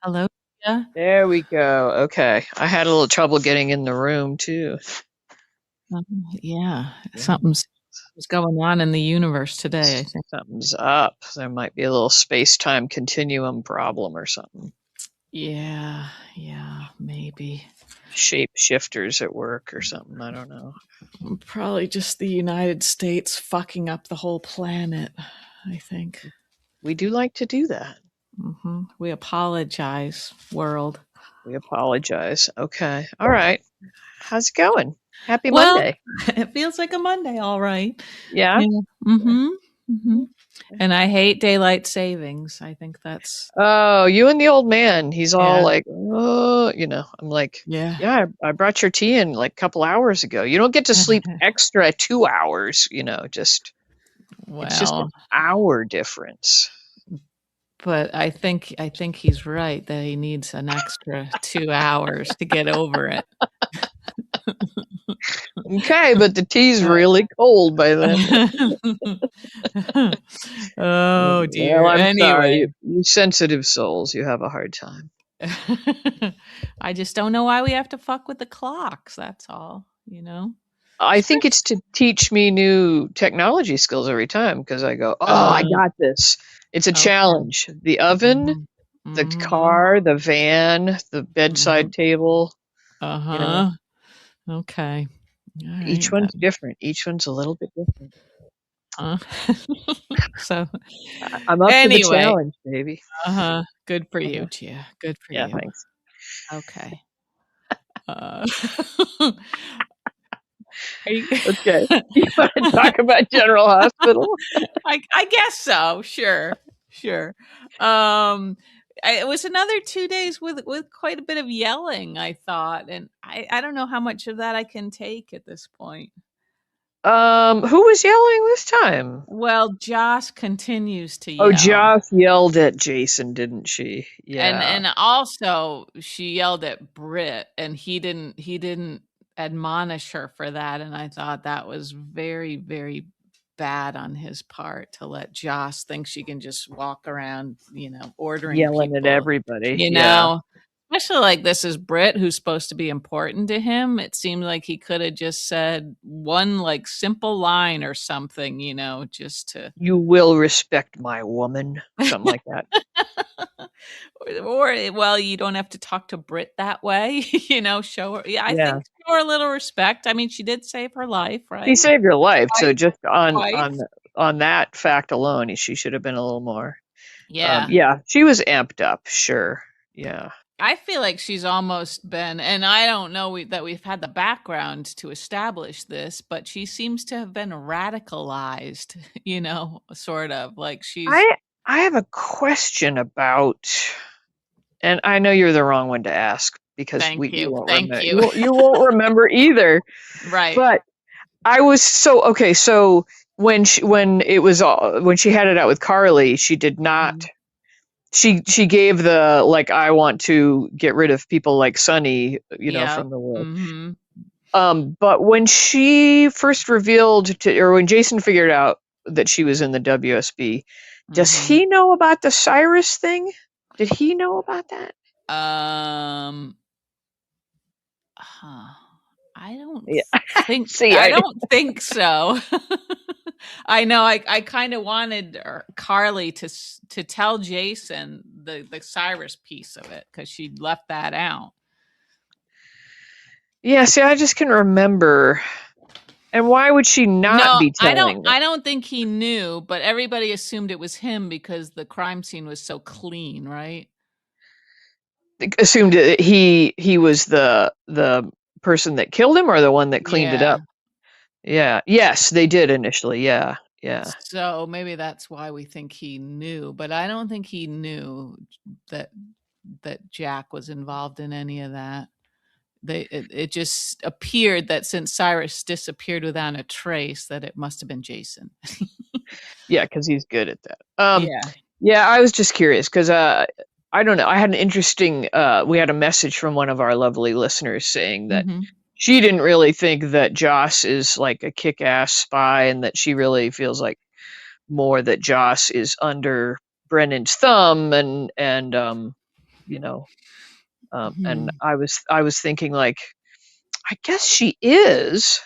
Hello. Yeah. There we go. Okay. I had a little trouble getting in the room too. Yeah. Yeah. Something's going on in the universe today, I think. Something's up. There might be a little space-time continuum problem or something. Yeah. Yeah. Maybe. Shape shifters at work or something. I don't know. Probably just the United States fucking up the whole planet, I think. We do like to do that. We apologize, world. We apologize. Okay. All right. How's it going? Happy Well, Monday. it feels like a Monday, all right. Yeah. Yeah. hmm And I hate daylight savings. I think that's, Oh, you and the old man. He's all yeah. like, oh, I'm like, Yeah. yeah, I brought your tea in like a couple hours ago. You don't get to sleep extra 2 hours, it's just an Well, hour difference. but I think he's right that he needs an extra 2 hours to get over it. Okay, but the tea's really cold by then. Oh, Well, dear. I'm sorry. Anyway. You sensitive souls, you have a hard time. I just don't know why we have to fuck with the clocks, that's all, you know? I think Espec it's to teach me new technology skills every time because I go, oh, I uh, got this. It's a okay. challenge. The oven, Mhm. the Mhm. car, the van, the bedside Mhm. table, you know, Uh-huh. Okay. each Alright, one's different. Each one's a little bit different. uh so, I'm up for the anyway, challenge, baby. good for you, Uh-huh. Gia, good for Yeah, you. thanks. Okay. Uh, are you Okay. You want to talk about General Hospital? I guess so, sure, sure. It was another 2 days with quite a bit of yelling, I thought, and I don't know how much of that I can take at this point. Who was yelling this time? Well, Joss continues to Oh, yell. Joss yelled at Jason, didn't she? And Yeah. and also she yelled at Brit and he didn't admonish her for that, and I thought that was very, very bad on his part to let Joss think she can just walk around, ordering Yelling at people, everybody. you Yeah. know? Especially like this is Brit who's supposed to be important to him. It seemed like he could have just said one like simple line or something, just to You will respect my woman. Something like that. or well, you don't have to talk to Brit that way, show her. Yeah, I Yeah. think show her a little respect. I mean, she did save her life, He right? saved her life, so Twice, just on on twice. on that fact alone, she should have been a little more. Yeah. Yeah, she was amped up, sure. Yeah. I feel like she's almost been, and I don't know that we've had the background to establish this, but she seems to have been radicalized, sort of like she's. I I have a question about, and I know you're the wrong one to ask because Thank you you. won't Thank remember. you. You won't remember either. Right. But I was so okay. So when she had it out with Carly, she did not. Mhm. She gave the like I want to get rid of people like Sunny, Yeah. from the world. Mhm. But when she first revealed to, or when Jason figured out that she was in the WSB, does Mhm. he know about the Cyrus thing? Did he know about that? Um Huh. I don't Yeah. think See, I I don't think so. I know I kind of wanted Carly to tell Jason the Cyrus piece of it because she left that out. yeah. See, I just can remember. And why would she not No, be I don't. telling them? I don't think he knew, but everybody assumed it was him because the crime scene was so clean, right? Assumed that he was the person that killed him or the one that cleaned it Yeah. up. Yeah. Yes, they did initially. Yeah. Yeah. So maybe that's why we think he knew, but I don't think he knew that Jack was involved in any of that. It just appeared that since Cyrus disappeared without a trace, that it must have been Jason. Yeah, because he's good at that. Yeah. Yeah, I was just curious because I don't know. I had an interesting. We had a message from one of our lovely listeners saying that Mhm. she didn't really think that Joss is like a kick-ass spy, and that she really feels like more that Joss is under Brennan's thumb, and you know. And Mhm. I was thinking like, I guess she is,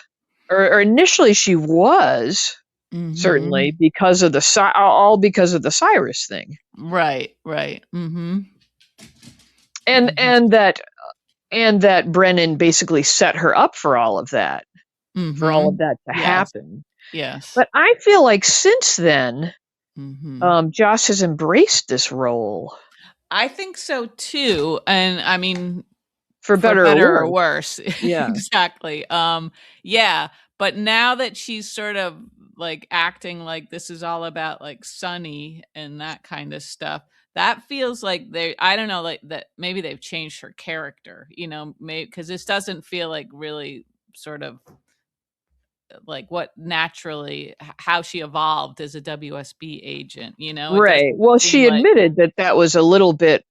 or initially she was certainly Mhm. because of all because of the Cyrus thing, Right, right. Mhm. and Mhm. and that and that Brennan basically set her up for all of Mhm. that to Yes, happen. yes. But I feel like since then, Mhm. Joss has embraced this role I think so too, and I mean, for for better or better or worse. worse. Yeah, Exactly. Yeah, but now that she's sort of, like, acting like this is all about, like, Sunny and that kinda stuff, that feels like they I don't know, like, that maybe they've changed her character, because this doesn't feel like really sort of, like, what naturally h how she evolved as a WSB agent, It right. doesn't Well, seem she like. admitted that that was a little bit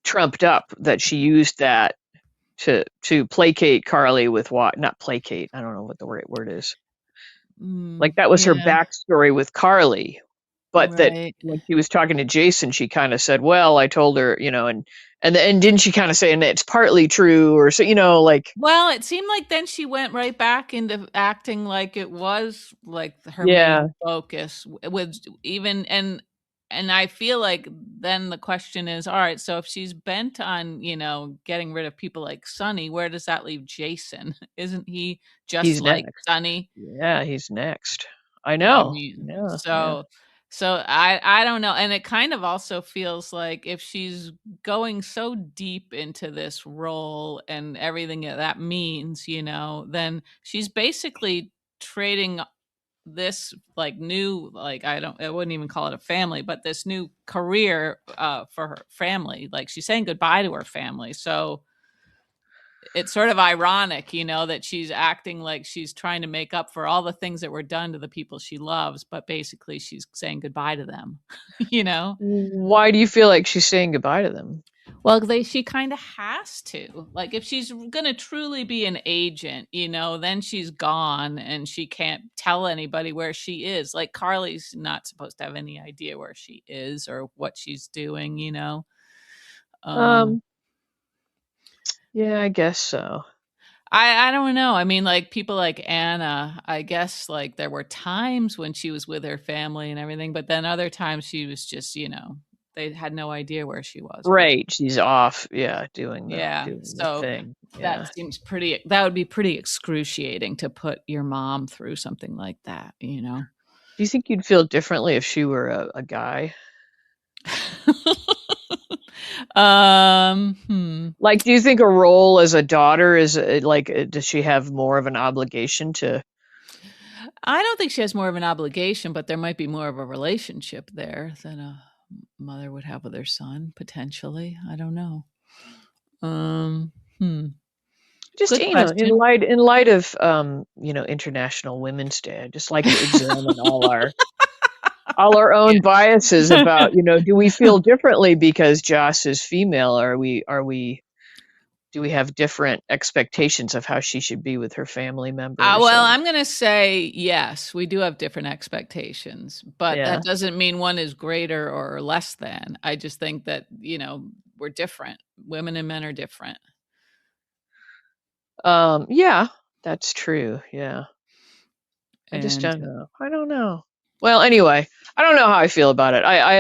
trumped up, that she used that to placate Carly with what, not placate. I don't know what the right word is. Like that was her Yeah, backstory with Carly, but that right. when she was talking to Jason, she kind of said, "Well, I told her, and didn't she kind of say, and it's partly true, or so, like, Well, it seemed like then she went right back into acting like it was, like, her yeah, main focus with even and I feel like then the question is, alright, so if she's bent on, getting rid of people like Sonny, where does that leave Jason? Isn't he just he's like next. Sonny? Yeah, he's next. I I know. mean, Yeah, yeah. so I don't know, and it kind of also feels like if she's going so deep into this role and everything that means, then she's basically trading this like new like I wouldn't even call it a family, but this new career for her family. Like she's saying goodbye to her family. So it's sort of ironic, that she's acting like she's trying to make up for all the things that were done to the people she loves, but basically she's saying goodbye to them, you know? Why do you feel like she's saying goodbye to them? Well, she kind of has to. Like if she's going to truly be an agent, then she's gone and she can't tell anybody where she is. Like Carly's not supposed to have any idea where she is or what she's doing. Um Um, yeah, I guess so. I don't know. I mean, like, people like Anna, I guess, like, there were times when she was with her family and everything, but then other times she was just, they had no idea where she was all the Right, she's off, yeah, Yeah, doing the so thing. that Yeah. seems that would be pretty excruciating to put your mom through something like that? Do you think you'd feel differently if she were a guy? Hmm. Like, do you think a role as a daughter is, like, does she have more of an obligation to I don't think she has more of an obligation, but there might be more of a relationship there than a mother would have with her son, potentially. I don't know. Um, hmm. just, Good in question. light of, International Women's Day, I'd just like to examine all our own biases about, do we feel differently because Joss is female? Are we do we have different expectations of how she should be with her family members? Well, Or I'm gonna say yes, we do have different expectations, but yeah. that doesn't mean one is greater or less than. I just think that, we're different. Women and men are different. Yeah, that's true. Yeah. I just And don't know. I don't know. Well, anyway, I don't know how I feel about it. I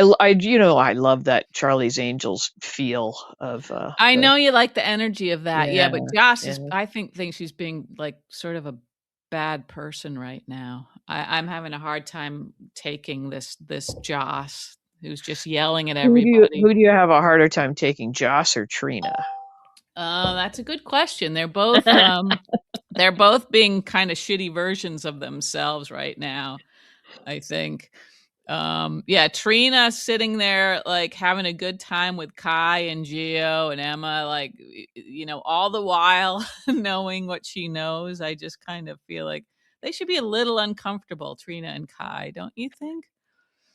love that Charlie's Angels feel of I the know you like the energy of that. Yeah, yeah, but Joss is yeah. I think she's being like sort of a bad person right now. I'm having a hard time taking this Joss who's just yelling at everybody. Who do you have a harder time taking, Joss or Trina? That's a good question. They're both being kind of shitty versions of themselves right now, I think. Yeah, Trina sitting there like having a good time with Kai and Gio and Emma, like all the while knowing what she knows. I just kind of feel like they should be a little uncomfortable, Trina and Kai, don't you think?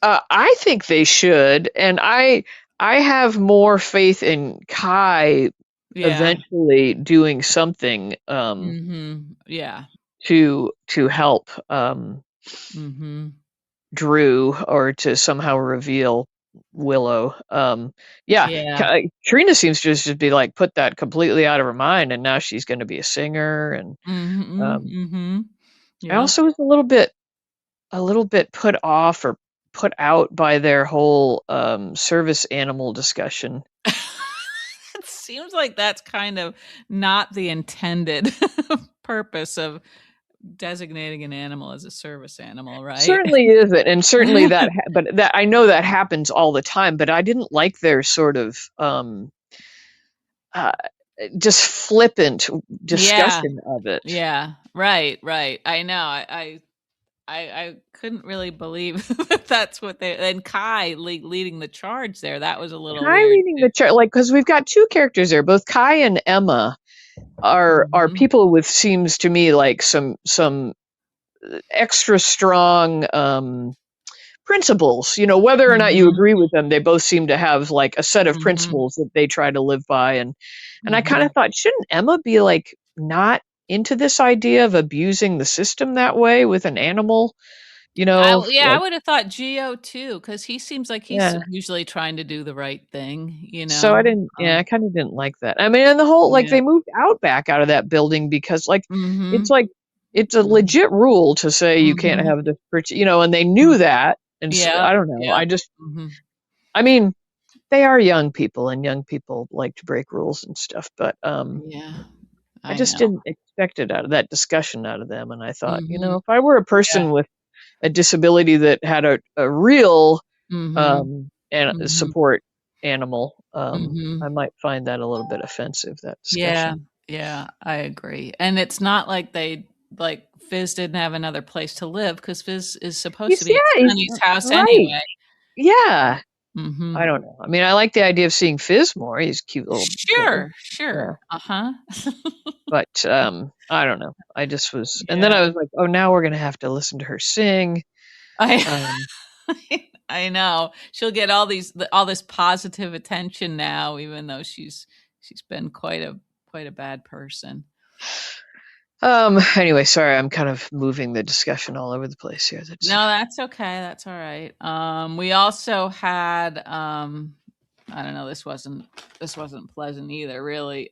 I think they should, and I have more faith in Kai Yeah. eventually doing something Yeah. to help Mhm. Drew, or to somehow reveal. Willow. Yeah, Yeah. Trina seems to just be like put that completely out of her mind, and now she's going to be a singer. And Mhm, um, mhm. I Yep. also was a little bit put off or put out by their whole service animal discussion. It seems like that's kind of not the intended purpose of designating an animal as a service animal, right? Certainly isn't, and certainly but that I know that happens all the time. But I didn't like their sort of uh, just flippant Yeah, discussion of it. yeah. Right, right. I know. I couldn't really believe that that's what they and Kai leading the charge there. That was a little Kai weird leading too. the chart, like, because we've got two characters there. Both Kai and Emma are Mhm, people with, seems to me, like some extra strong principles. Whether or not you mhm, agree with them, they both seem to have like a set of mhm, principles that they try to live by. And I kind of mhm. thought, shouldn't Emma be like not into this idea of abusing the system that way with an animal? Yeah, I Like, would have thought Geo too, because he seems like he's yeah. usually trying to do the right thing, So I Um, kind of didn't like that. I mean, and the whole, like, yeah. they moved back out of that building because, it's Mhm, like, it's a mhm, legit rule to say you can't mhm, have this, and they mhm. knew that. And so, Yep, I don't know. yep. Mhm. I mean, they are young people, and young people like to break rules and stuff, but, Yeah, I I just know. didn't expect it out of that discussion out of them. And I thought, Mhm. if I were a Yeah. person with a disability that had a real Mhm, and mhm, support animal, I mhm. might find that a little bit offensive, that Yeah, discussion. yeah, I agree, and it's not like Fizz didn't have another place to live because Fizz is supposed to be at He's Sunny's house right. anyway. Yeah. I Mhm. don't know. I mean, I like the idea of seeing Fizz more. He's a cute little boy. Sure, Yeah. sure. Uh-huh. But I don't know. I just was, and then Yeah. I was like, oh, now we're gonna have to listen to her sing. I Um, I know. She'll get all this positive attention now, even though she's been quite a bad person. anyway, sorry, I'm kind of moving the discussion all over the place here. That's No, that's okay, that's alright. We also had, I don't know, this wasn't pleasant either, really.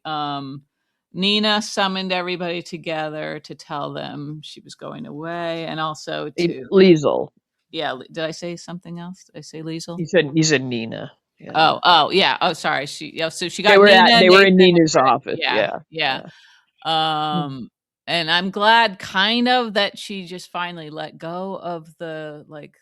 Nina summoned everybody together to tell them she was going away and also to Liesel. yeah, did I say something else? Did I say Liesel? He said Nina. Yeah. Oh, yeah. Oh, sorry. So she They got were at Nina, they were Nathan, in and Nina's Chris. office. Yeah, Yeah. yeah. Yeah. Mm. Um, and I'm glad kind of that she just finally let go of the like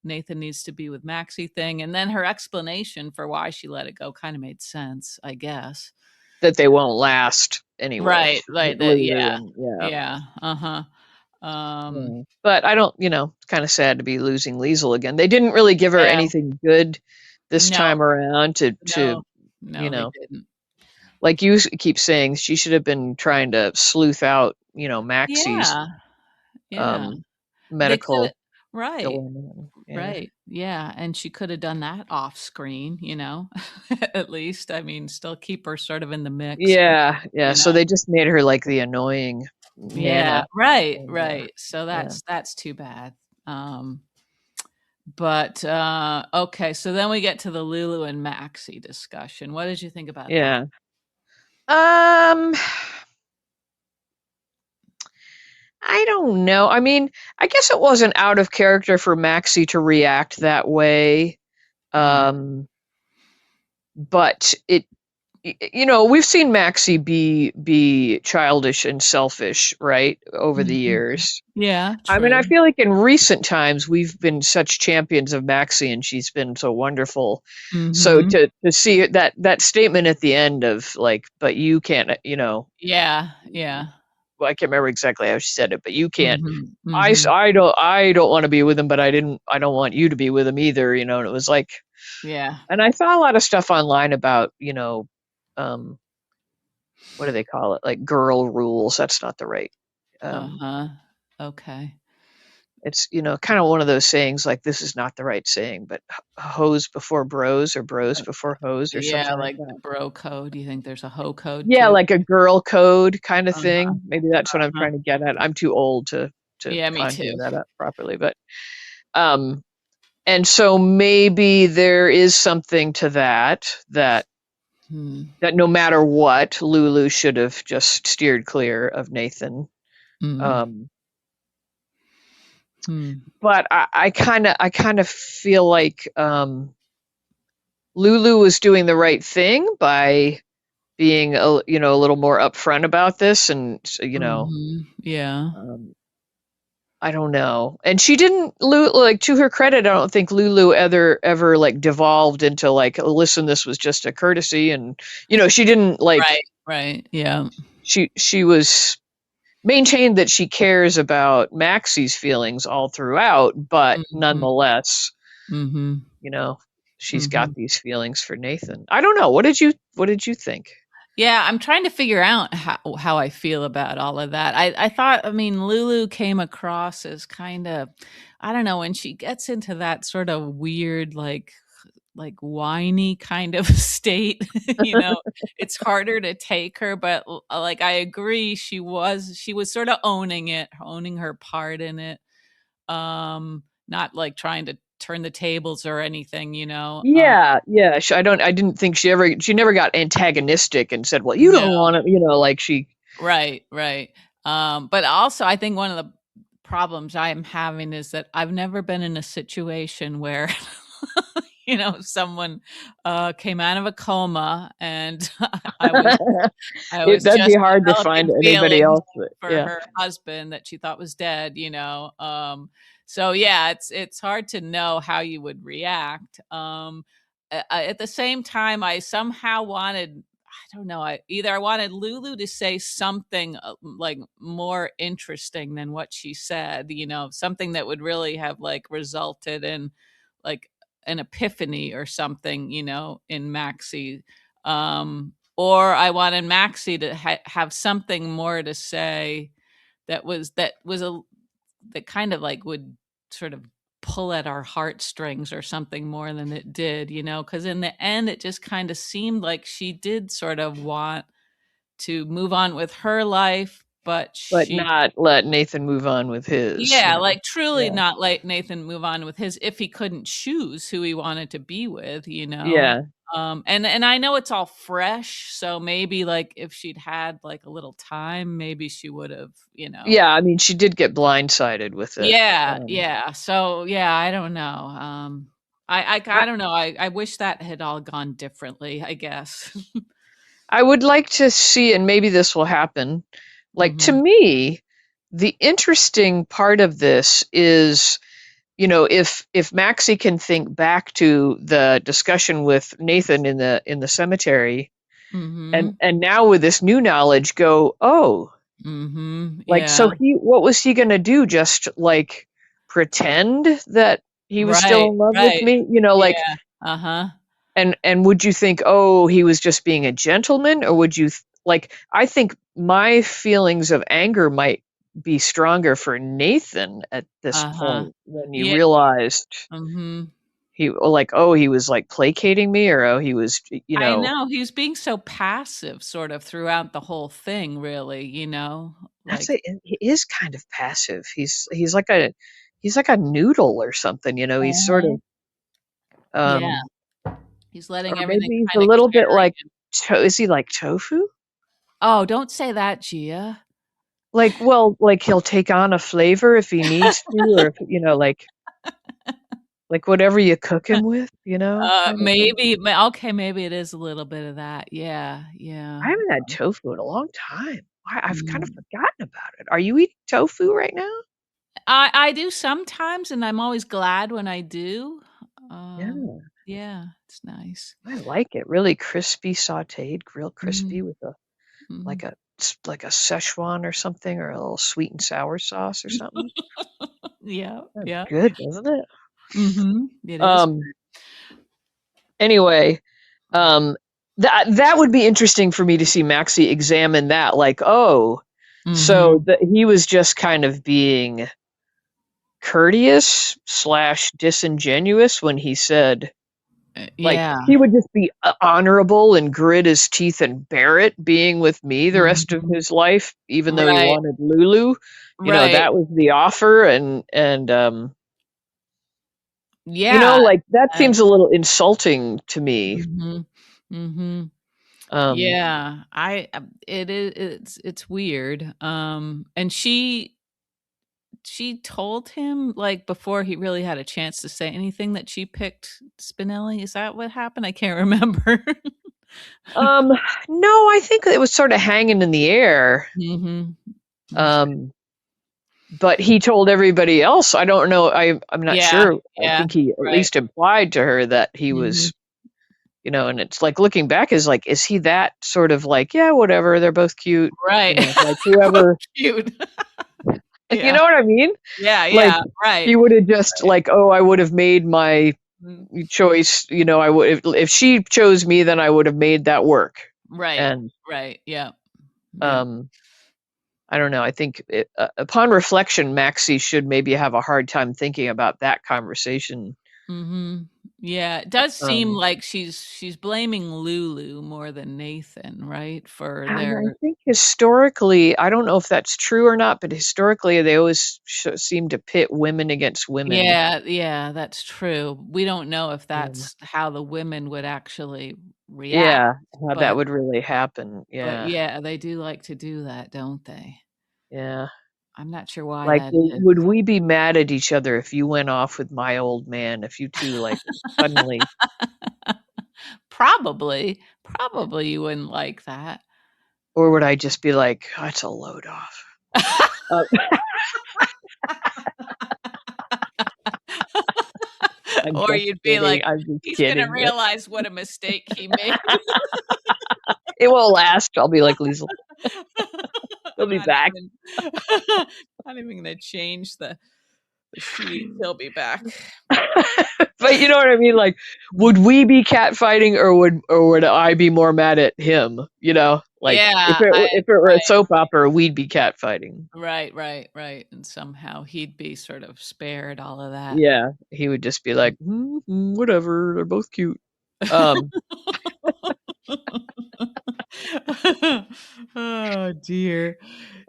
Nathan needs to be with Maxie thing. And then her explanation for why she let it go kind of made sense, I guess. That they won't last anyway. Right, right. That Lulu yeah. and yeah. Yeah. Uh-huh. Yeah. But I don't, it's kind of sad to be losing Liesel again. They didn't really give her Yeah. anything good this No, time around to, no, you no, they know, didn't. like you keep saying, she should have been trying to sleuth out, Maxie's Yeah. Yeah. um They could medical right. dilemma. Yeah. Right. Yeah, and she could have done that off screen, at least. I mean, still keep her sort of in the mix, but, Yeah, yeah. you So know. they just made her like the annoying Yeah, Nana. right, And, right. So yeah. that's too bad. Um, but, okay, so then we get to the Lulu and Maxie discussion. What did you think about that? Yeah. Um, I don't know. I mean, I guess it wasn't out of character for Maxie to react that way. Mhm. Um, but we've seen Maxie be childish and selfish, right, over the Mhm. years. Yeah, I mean, I true. feel like in recent times we've been such champions of Maxie, and she's been so wonderful. So Mhm. to see that statement at the end of like, but you can't, Yeah, yeah. well, I can't remember exactly how she said it, but you can't. Mhm, I, s- mhm. I don't want to be with him, but I don't want you to be with him either. And it was like, Yeah. and I saw a lot of stuff online about, um, what do they call it? Like girl rules. That's not the right. Um, Uh-huh. Okay. it's, kind of one of those sayings like this is not the right saying, but hoes before bros or bros before hoes or Yeah, something like like the that. bro code. You think there's a hoe code Yeah, too? like a girl code kind of Uh-huh, thing. Maybe that's what I'm uh-huh. trying to get at. I'm too old to Yeah, me conjure too. that up properly, but um and so maybe there is something to that Hmm. that no matter what, Lulu should have just steered clear of Nathan. Mm. Um, Hmm. but I kind of feel like Lulu was doing the right thing by being a little more upfront about this, and Mhm. Yeah. um, I don't know. And she didn't like, to her credit, I don't think Lulu ever like devolved into like, "Oh, listen, this was just a courtesy," and she didn't Right. like Right. Yeah. she was maintained that she cares about Maxie's feelings all throughout, but Mhm. nonetheless, Mhm. you know, she's got Mhm. these feelings for Nathan. I don't know. What did you think? Yeah, I'm trying to figure out how I feel about all of that. I thought, I mean, Lulu came across as kind of, I don't know, when she gets into that sort of weird, like whiny kind of state, you know, it's harder to take her. But like, I agree, she was sort of owning it, owning her part in it. Not like trying to turn the tables or anything, you know. Yeah, yeah. I didn't think she never got antagonistic and said, "Well, you No. don't want to," like she. Right, right. But also I think one of the problems I am having is that I've never been in a situation where, someone came out of a coma and I was I was That'd be just hard to developing find anybody feelings else, but for yeah. her husband that she thought was dead, you know. So yeah, it's hard to know how you would react. At the same time, I somehow wanted, I don't know, I wanted Lulu to say something like more interesting than what she said, something that would really have like resulted in like an epiphany or something, in Maxie. Or I wanted Maxie to have something more to say that was that kind of like would sort of pull at our heartstrings or something more than it did, because in the end it just kind of seemed like she did sort of want to move on with her life, but But she, not let Nathan move on with his, yeah, like truly Yeah. not let Nathan move on with his, if he couldn't choose who he wanted to be with, Yeah. and I know it's all fresh, so maybe like if she'd had like a little time, maybe she would have, Yeah, I mean, she did get blindsided with it. yeah, yeah. So yeah, I don't know. I I don't know. I wish that had all gone differently, I guess. I would like to see, and maybe this will happen. Like, to Mhm. me, the interesting part of this is, if Maxie can think back to the discussion with Nathan in the cemetery, and Mhm. now with this new knowledge, go, oh, Mhm. like, so Yeah. what was he gonna do? Just like pretend that he was still Right, in love with right. me? Like, Yeah. Uh-huh. and would you think, oh, he was just being a gentleman, or would you like? I think my feelings of anger might be stronger for Nathan at this Uh-huh. point when you Yeah. realized Mhm. he was like placating me, or oh, he was, I know, he's being so passive sort of throughout the whole thing, really, that's like, he is kind of passive. He's like a noodle or something. He's sort uh-huh. of, Yeah. um, He's letting or everything maybe he's a kinda little bit carry like, him. is he like tofu? Oh, don't say that, Gia. Like, well, like he'll take on a flavor if he needs to, or if, like whatever you cook him with, kind of thing. Okay, maybe it is a little bit of that. Yeah, yeah. I haven't had tofu in a long time. I've kind of Mm. forgotten about it. Are you eating tofu right now? I do sometimes, and I'm always glad when I do. Yeah, Yeah, it's nice. I like it. Really crispy, sautéed, grilled crispy Mhm, with a mhm. like a Szechuan or something, or a little sweet and sour sauce or something. Yeah, That's yeah. good, doesn't it? Mhm. It is. Um. Anyway, um, that would be interesting for me to see Maxie examine that. Like, oh, so Mhm. he was just kind of being courteous slash disingenuous when he said, like, Yeah. he would just be honorable and grit his teeth and bear it being with me the rest of Mhm. his life, even though he Right, wanted Lulu. right. That was the offer, and Yeah. Like that And seems a little insulting to me. mhm. Mhm. Um, Yeah. It is it's weird. And she told him, like, before he really had a chance to say anything that she picked Spinelli? Is that what happened? I can't remember. um, no, I think it was sort of hanging in the air. Mhm. Okay. Um, but he told everybody else. I don't know. I'm not Yeah, sure. I yeah, think he at right. least implied to her that he Mhm. was, and it's like looking back is like, is he that sort of like, yeah, whatever, they're both cute, Right. like Both whoever, cute. you Yeah. know what I mean? Yeah, Like yeah, right. he would have just like, oh, I would have made my Mm, choice, I would if she chose me, then I would have made that work. right, And right, yeah, yeah. um I don't know. I think upon reflection, Maxie should maybe have a hard time thinking about that conversation. Mhm. Yeah, it does seem Um, like she's blaming Lulu more than Nathan, right? For and I their think historically, I don't know if that's true or not, but historically, they always seem to pit women against women. Yeah, yeah, that's true. We don't know if Um, that's how the women would actually react, yeah, how that but would really happen. Yeah, yeah, they do like to do that, don't they? yeah. I'm not sure why Like, that would is. we be mad at each other if you went off with my old man? If you two like suddenly, Probably you wouldn't like that. or would I just be like, that's a load off? Uh, I'm Or just you'd be kidding. like, I'm just "He's gonna kidding. realize what a mistake he made." It won't last. I'll be like, Liesl, he'll I'm be not back. even not even gonna change the sheets, he'll be back. But you know what I mean? Like, would Mhm. we be catfighting, or would I be more mad at him? Like Yeah, if it were a soap opera, we'd be catfighting. right, and somehow he'd be sort of spared all of that. Yeah, he would just be like, whatever. They're both cute. Um, Oh, dear.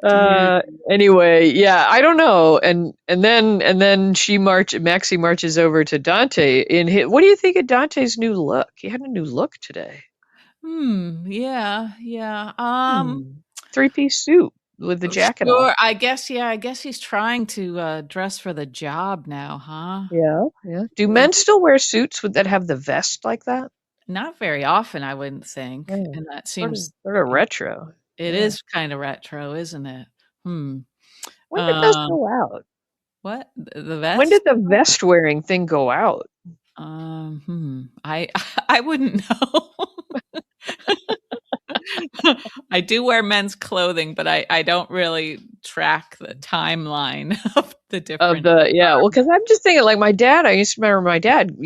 Dear. Uh, anyway, yeah, I don't know. And then Maxie marches over to Dante in his, what do you think of Dante's new look? He had a new look today. Yeah, yeah, Three-piece suit with the jacket off. sure, I guess he's trying to, dress for the job now, huh? Yeah, yeah. Do Well, men still wear suits that have the vest like that? not very often, I wouldn't think, Yeah. and that Sort of seems sort of retro. it Yeah. is kinda retro, isn't it? Hmm, When did those um, go out? what? The When vest? did the vest wearing thing go out? I I wouldn't know. I do wear men's clothing, but I don't really track the timeline of the Of different the yeah, well, because I'm just thinking like my dad. I used to remember my dad,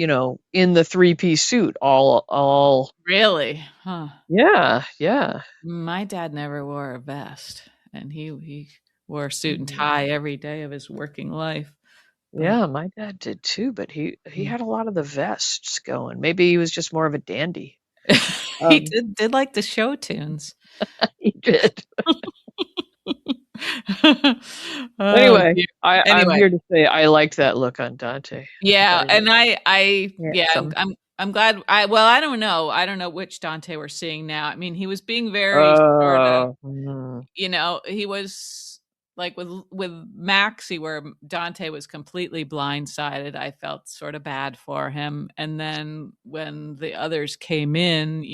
in the three-piece suit, all. really? Huh. Yeah, yeah. My dad never wore a vest, and he wore a suit and Mhm. tie every day of his working life, but Yeah, my dad did too, but he mm. had a lot of the vests going. Maybe he was just more of a dandy. He Um, did like the show tunes. he did. Oh, Anyway, dear. I'm Anyway, here to say I liked that look on Dante. I thought yeah, he and looked I yeah, handsome. I'm glad I don't know. I don't know which Dante we're seeing now. I mean, he was being very sort of, Mm. he was like with Maxie where Dante was completely blindsided. I felt sort of bad for him. And then when the others came in,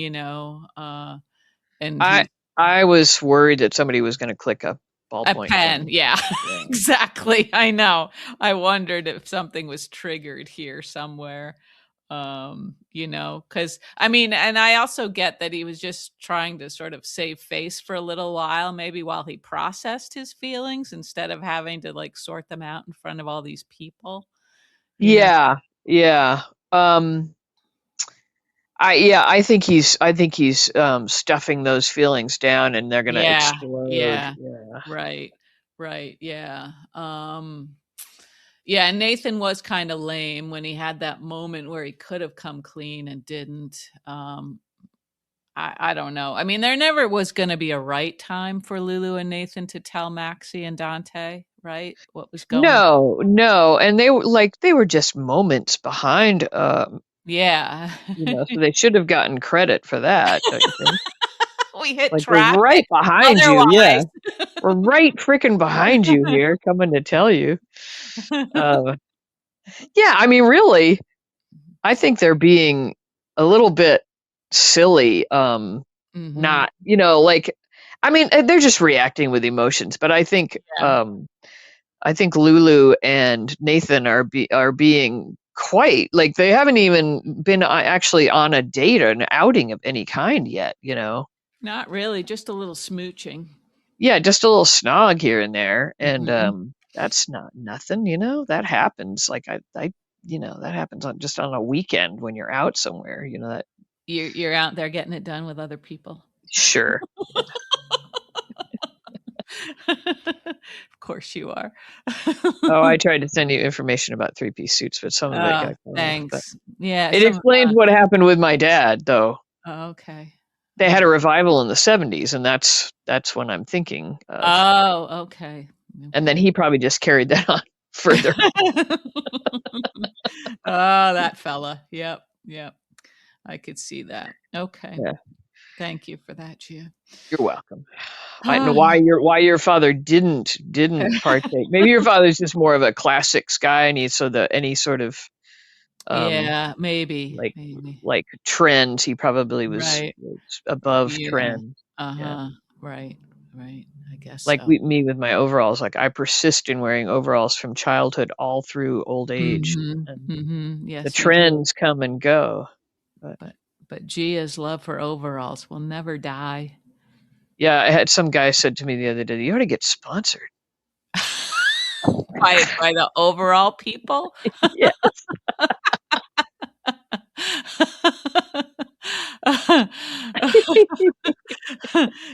and I he I was worried that somebody was gonna click a a ballpoint pen, pen. yeah, Yeah. exactly. I know. I wondered if something was triggered here somewhere. Because I mean, and I also get that he was just trying to sort of save face for a little while, maybe while he processed his feelings instead of having to like sort them out in front of all these people, you know? Yeah, yeah. Um, I think he's stuffing those feelings down and they're gonna Yeah, explode. yeah, Yeah. right, right, yeah. Yeah, and Nathan was kind of lame when he had that moment where he could have come clean and didn't. I don't know. I mean, there never was going to be a right time for Lulu and Nathan to tell Maxie and Dante, right? What was going. No, no, and they were just moments behind, Yeah. so they should have gotten credit for that, don't you think? We hit Like, we're traffic right behind you, yeah. otherwise. We're right freaking behind you here, coming to tell you. Uh, yeah, I mean, really, I think they're being a little bit silly, Mhm. not, like, I mean, they're just reacting with emotions, but Yeah. I think Lulu and Nathan are being quite like they haven't even been actually on a date or an outing of any kind yet. Not really, just a little smooching. Yeah, just a little snog here and there, and Mhm. that's not nothing. That happens. Like that happens just on a weekend when you're out somewhere. That You're out there getting it done with other people. sure. Yeah. Of course you are. Oh, I tried to send you information about three-piece suits, but some of it Oh, got cut off. But thanks. Yeah, it explains what happened with my dad, though. okay. They had a Okay. revival in the 70s, and that's when I'm thinking of. Oh, okay. And then Okay. he probably just carried that on further. Oh, that fella. Yep, yep. I could see that. Okay. Yeah, Thank you for that, Gia. you're welcome. I don't know why your father didn't partake. Maybe your father's just more of a classics guy, and he's so the any sort of um Yeah, maybe, like maybe. like trends. He probably Right. was above Yeah. trend. Yeah. Uh-huh. Right, right. I guess Like so. me with my overalls, like I persist in wearing overalls from childhood all through old age, Mhm, and mhm. the Yes, you do. trends come and go. But But Gia's love for overalls will never die. yeah, I had some guy said to me the other day, "You ought to get sponsored." By the overall people? Yeah.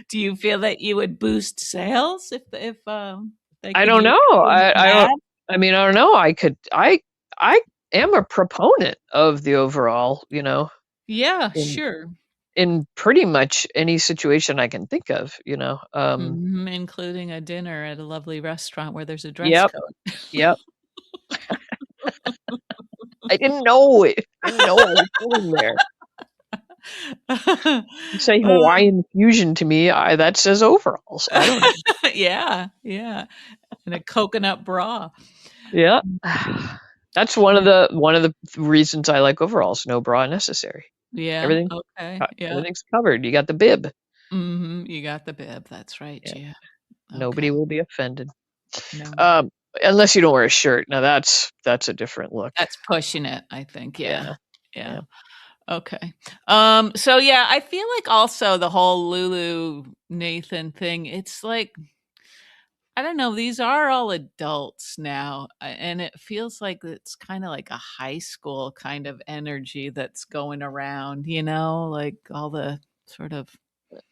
Do you feel that you would boost sales if, they I could don't use know. you in an I don't. ad? I mean, I don't know. I am a proponent of the overall. Yeah, In sure. in pretty much any situation I can think of. Mhm, including a dinner at a lovely restaurant where there's a dress Yep. code. Yep. I didn't know it. I didn't know I was going there. You say Uh, Hawaiian fusion to me, that says overalls. I don't know. yeah, yeah, and a coconut bra. Yeah. That's one of the reasons I like overalls. No bra necessary. Yeah, Everything okay, yeah. everything's covered. You got the bib. Mhm, you got the bib, that's right, Yeah. Gia. Nobody Okay, will be offended. no. Um, unless you don't wear a shirt. Now that's a different look. That's pushing it, I think, yeah, Yeah. yeah, Yeah. okay. So, yeah, I feel like also the whole Lulu Nathan thing, it's like, I don't know, these are all adults now, and it feels like it's kinda like a high school kind of energy that's going around, like all the sort of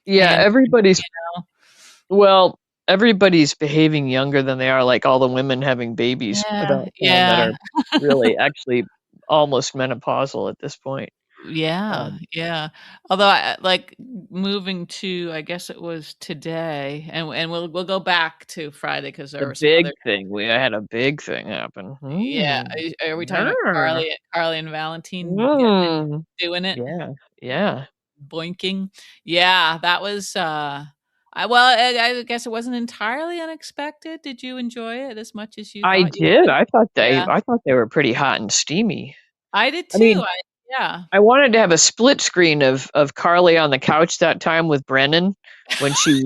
Yeah, fans, everybody's you know? well, everybody's behaving younger than they are, like all the women having babies Yeah, about town that yeah. are really actually almost menopausal at this point. Yeah, Um, yeah. Although I like moving to, I guess it was today, and we'll go back to Friday because there the were some big other. thing, we had a big thing happen. Yeah, are we talking about Grr. Carly and Valentin Mm. doing it? Yeah, yeah. Boinking? Yeah, that was, I guess it wasn't entirely unexpected. Did you enjoy it as much as you I thought you did. would? I Yeah, thought they were pretty hot and steamy. I did I too. mean, Yeah. I wanted to have a split screen of Carly on the couch that time with Brennan when she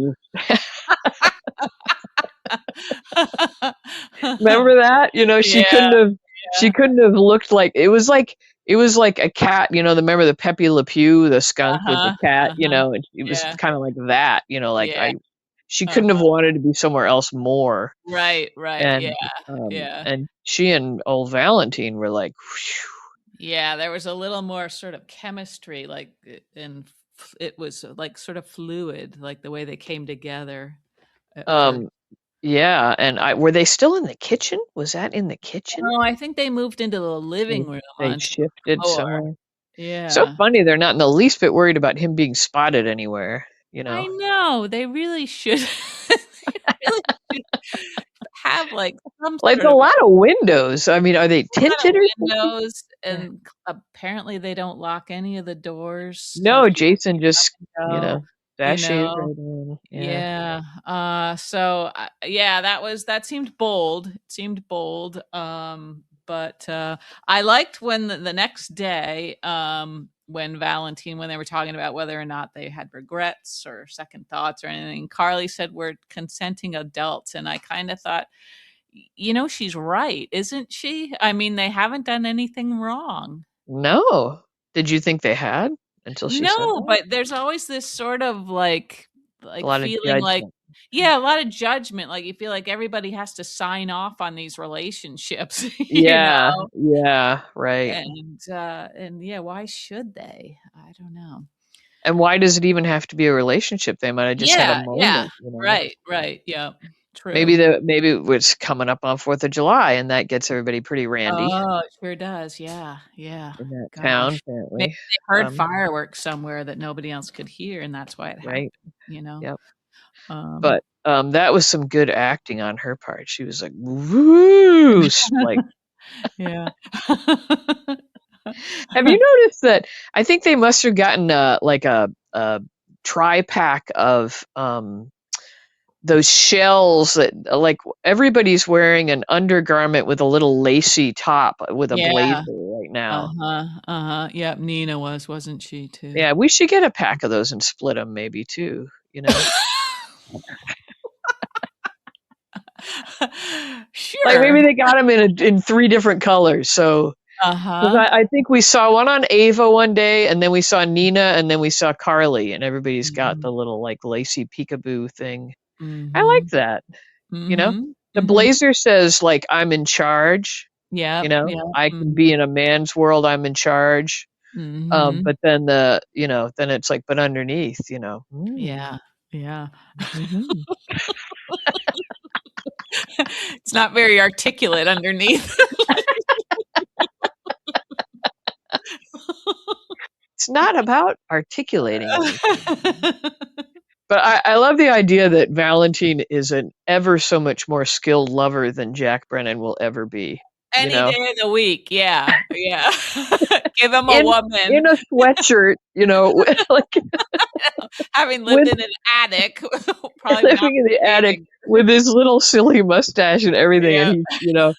remember that? She Yeah, couldn't have she yeah. couldn't have looked like it was like a cat, remember the Pepe Le Pew, the skunk with the Uh-huh, cat, uh-huh. and it was Yeah, kind of like that, like yeah, she couldn't have uh-huh. wanted to be somewhere else more. Right, right, yeah, yeah. And she and old Valentine were like, Yeah, there was a little more sort of chemistry, like, and it was, like, sort of fluid, like, the way they came together at first. um, yeah, and I were they still in the kitchen? Was that in the kitchen? Oh, I think they moved into the living room They onto the shifted floor. somewhere. So Yeah. funny they're not in the least bit worried about him being spotted anywhere, you I know? know, they really should they really should have like some Like sort a of lot of windows. I mean, are they a lot tinted of or something? windows, Yeah. and apparently they don't lock any of the doors, so No, she can Jason get up just, and go, you sashays know? right in. Yeah. Yeah. So yeah, that seemed bold. It seemed bold. But I liked when the next day, when Valentine, when they were talking about whether or not they had regrets or second thoughts or anything, Carly said we're consenting adults, and I kind of thought, she's right, isn't she? I mean, they haven't done anything wrong. No. Did you think they had until she said No, that? but there's always this sort of A like lot of feeling like, judgment. yeah, a lot of judgment, like you feel like everybody has to sign off on these relationships, Yeah, yeah, right. and yeah, why should they? I don't know. And why does it even have to be a relationship? They might have just had a Yeah, yeah. moment, you know? Right, right, yeah. Maybe True. maybe it was coming up on 4th of July, and that gets everybody pretty randy Oh, it sure does. Yeah, yeah. in that town, Gosh. Maybe apparently. they heard Um, fireworks somewhere that nobody else could hear, and that's why it right? happened, you know? Yep. Um But, that was some good acting on her part. She was like, "Woo!" Like, Yeah. have you noticed that I think they must have gotten, like a tri-pack of, those shells that like, everybody's wearing an undergarment with a little lacy top with a blazer Yeah. right now. Uh-huh, uh-huh. Yep, Nina wasn't she too? Yeah, we should get a pack of those and split them maybe too, you know? Like, Sure. maybe they got them in 3 different colors, so 'cause Uh-huh. I think we saw one on Ava one day, and then we saw Nina, and then we saw Carly, and everybody's got Mhm. the little, like, lacy peekaboo thing. I like Mhm. that, you know? Mhm. The Mhm. blazer says, like, "I'm in charge," Yep, yep. "I can be Mhm. in a man's world, I'm in charge." Mhm. But then then it's like, but underneath, Yeah, yeah. mhm. It's not very articulate underneath. It's not about articulating anything. But I love the idea that Valentine is an ever so much more skilled lover than Jack Brennan will ever be, you Any know? day of the week, yeah, yeah. Give him a In woman. in a sweatshirt, like, Having lived with in an attic, probably not living in the attic shaving. with his little silly mustache and everything, and Yep,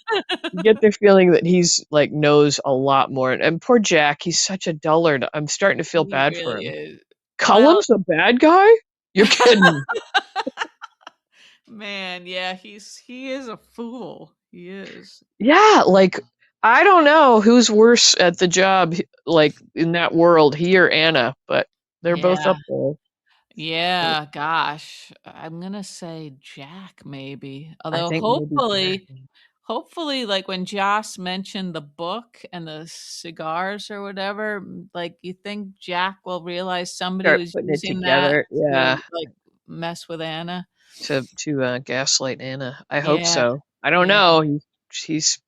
you get the feeling that he's, like, knows a lot more, and poor Jack, he's such a dullard. I'm starting to feel he bad for really him. is. Well, Cullum's a bad guy? You're kidding. man, yeah, he is a fool. He is. Yeah, like, I don't know who's worse at the job, like, in that world, he or Anna, but they're both Yeah, up there. But yeah, gosh, I'm gonna say Jack maybe, I although think maybe Jack. hopefully, like, when Joss mentioned the book and the cigars or whatever, like, you think Jack will realize somebody Start was putting it using that together. Yeah, to, like, mess with Anna? gaslight Anna. I hope Yeah, so. I don't yeah, know, he's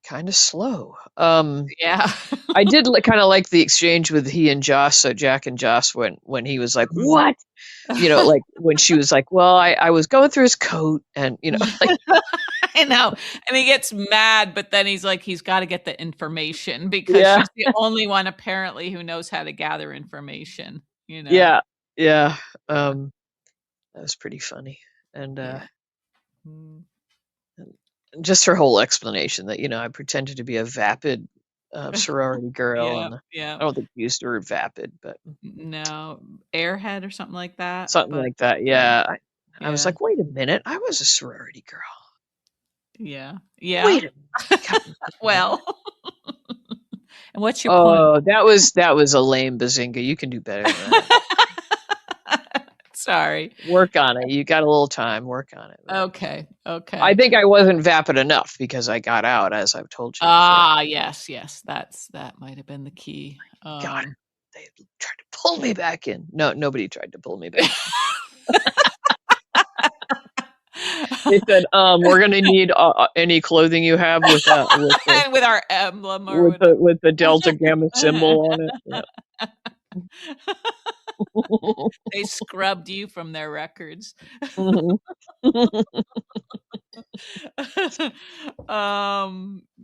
kinda slow. yeah. I did kinda like the exchange with he and Joss, so Jack and Joss when he was like, Mhm. "What?" Like, when she was like, "Well, I was going through his coat," and, like, I know, and he gets mad, but then he's like, he's gotta get the information because yeah, she's the only one apparently who knows how to gather information, you know? yeah, yeah, um, that was pretty funny, and, Yeah. Mm. just her whole explanation that, I pretended to be a vapid, sorority girl, Yeah, and yeah. I don't think she used the word vapid, but No, Airhead or something like that, something but, like that, uh, yeah. I was yeah, like, "Wait a minute, I was a sorority girl. yeah, yeah. Wait a minute, you got me thinking that." Well, and what's your point? Oh, that was a lame bazinga, you can do better than that. Sorry. Work on it, you got a little time, work on it, but Okay, I okay. think I wasn't vapid enough because I got out, as I've told you before. Ah, yes, yes, that might have been the key. God, they tried to pull me back in. No, nobody tried to pull me back in. They said, "We're gonna need, any clothing you have with, And with our emblem or whatever. with the delta gamma symbol on it." Yep. They scrubbed you from their records. Mhm.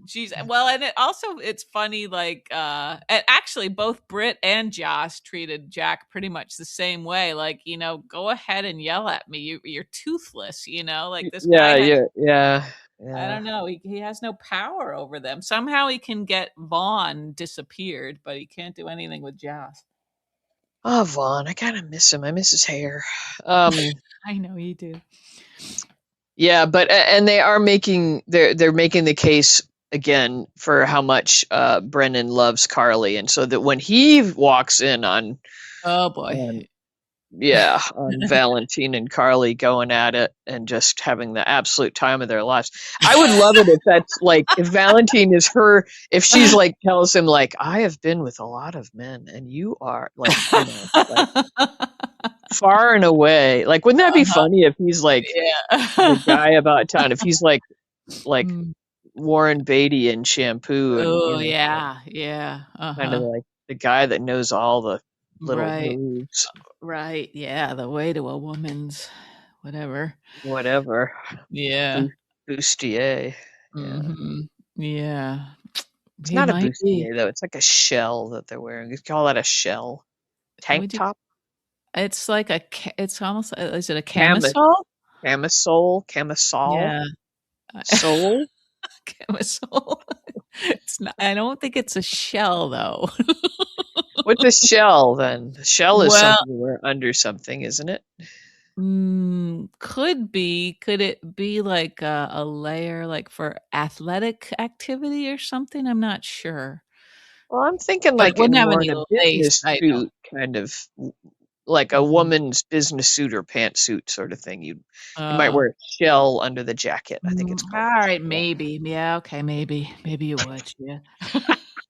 She's well, and it also it's funny, like and actually both Britt and Joss treated Jack pretty much the same way. Like, go ahead and yell at me. You're toothless, like this guy Yeah, has yeah, yeah, I yeah. don't know, he has no power over them. Somehow he can get Vaughn disappeared, but he can't do anything with Joss. Oh, Vaughn, I kind of miss him. I miss his hair. Um, I know you do. yeah, but and they are making they're making the case again for how much Brennan loves Carly, and so that when he walks in Oh boy. on yeah, on Valentin and Carly going at it and just having the absolute time of their lives. I would love it if that's like if Valentin is her if she's like tells him like I have been with a lot of men and you are like, like far and away. Like wouldn't that be Uh-huh. funny if he's like the Yeah. guy about town if he's like Mm. Warren Beatty in Shampoo and Oh, yeah, yeah, kind of uh-huh. like the guy that knows all the little Right, moves, right, yeah, the way to a woman's whatever. whatever. Yeah, Bu- Bustier. Yeah. mhm, yeah, It's he not a might be. bustier though. It's like a shell that they're wearing. You call that a shell? Tank Would you top? it's like it's almost is it a Camis camisole? camisole? Camisole? Yeah, Sole? camisole. It's not I don't think it's a shell, though. What's a shell then? A shell is Well, something you wear under something, isn't it? could be. Could it be like a layer, like, for athletic activity or something? I'm not sure, Well, I'm thinking but it like wouldn't in have more any in a lace, business I know. suit kind of like a Mhm. woman's business suit or pantsuit sort of thing. You might Oh. wear a shell under the jacket. I think it's called a Alright, shell. maybe. Yeah, okay, maybe. Maybe you would, yeah.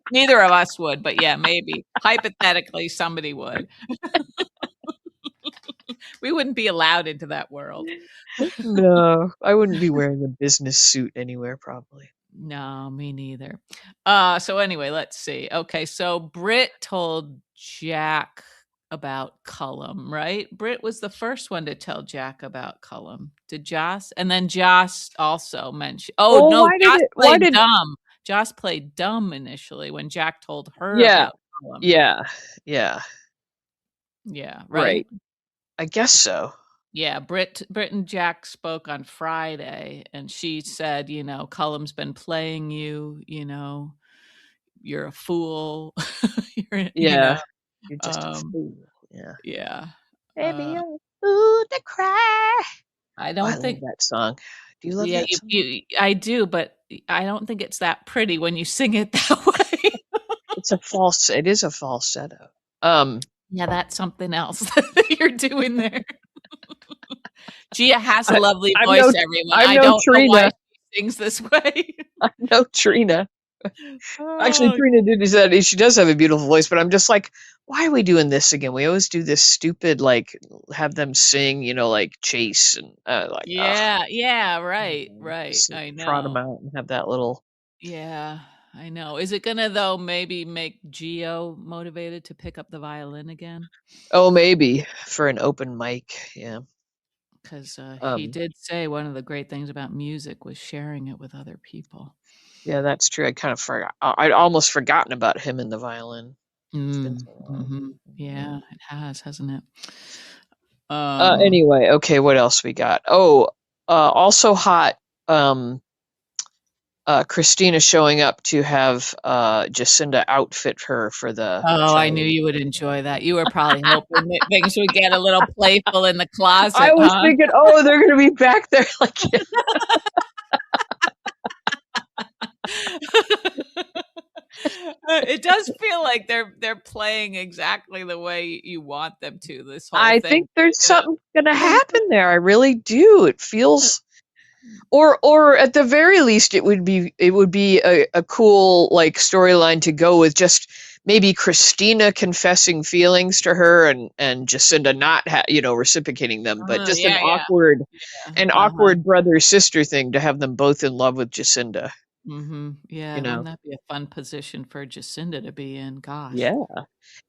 Neither of us would, but yeah, maybe. Hypothetically, somebody would. We wouldn't be allowed into that world. No, I wouldn't be wearing a business suit anywhere probably. No, me neither. So anyway, let's see. Okay, so Britt told Jack about Cullum, right? Britt was the first one to tell Jack about Cullum. Did Joss? And then Joss also mentioned. Oh Well, no, Joss why played did dumb. Joss played dumb initially when Jack told her yeah, about Cullum. yeah, yeah, Yeah, right? right. I guess so. Yeah, Britt and Jack spoke on Friday, and she said, Cullum's been playing you, you're a fool. You're, Yeah, you're just a um, fool. Yeah. yeah. Baby, Uh, you're a fool to cry. I Oh, I don't love think, that song. Do you love yeah, that song? I do, but I don't think it's that pretty when you sing it that way. It is a falsetto. Um, Yeah, that's something else that you're doing there. Gia has a I, lovely I'm voice, no, everyone. I'm I no don't know why Trina. she sings this way. I'm no Trina. Actually, Oh, Trina did said she does have a beautiful voice, but I'm just like, why are we doing this again? We always do this stupid like have them sing, like Chase and like, ugh, yeah, yeah, right, right. just like, I trot them know. out and have that little. Yeah, I know. Is it gonna though maybe make Geo motivated to pick up the violin again? Oh, maybe for an open mic. Yeah. Because he Um. did say one of the great things about music was sharing it with other people. Yeah, that's true. I kind of forgot. I'd almost forgotten about him and the violin. It's been so long. Mhm. Yeah. Yeah, it has, hasn't it? Um, Anyway, okay, what else we got? Oh, also hot. Um, Christina showing up to have Jacinda outfit her for the oh, I knew show. you would enjoy that. You were probably hoping that things would get a little playful in the I closet, was huh? thinking, oh, they're gonna be back there, like, It does feel like they're playing exactly the way you want them to, this whole I thing. think there's Yeah. something gonna happen there. I really do. It feels or at the very least it would be a cool like storyline to go with just maybe Christina confessing feelings to her and Jacinda not reciprocating them, but just Yeah, yeah, yeah. an Uh-huh. awkward brother sister thing to have them both in love with Jacinda, Mhm. you Yeah, wouldn't know. that be a fun position for Jacinda to be in? Gosh. Yeah.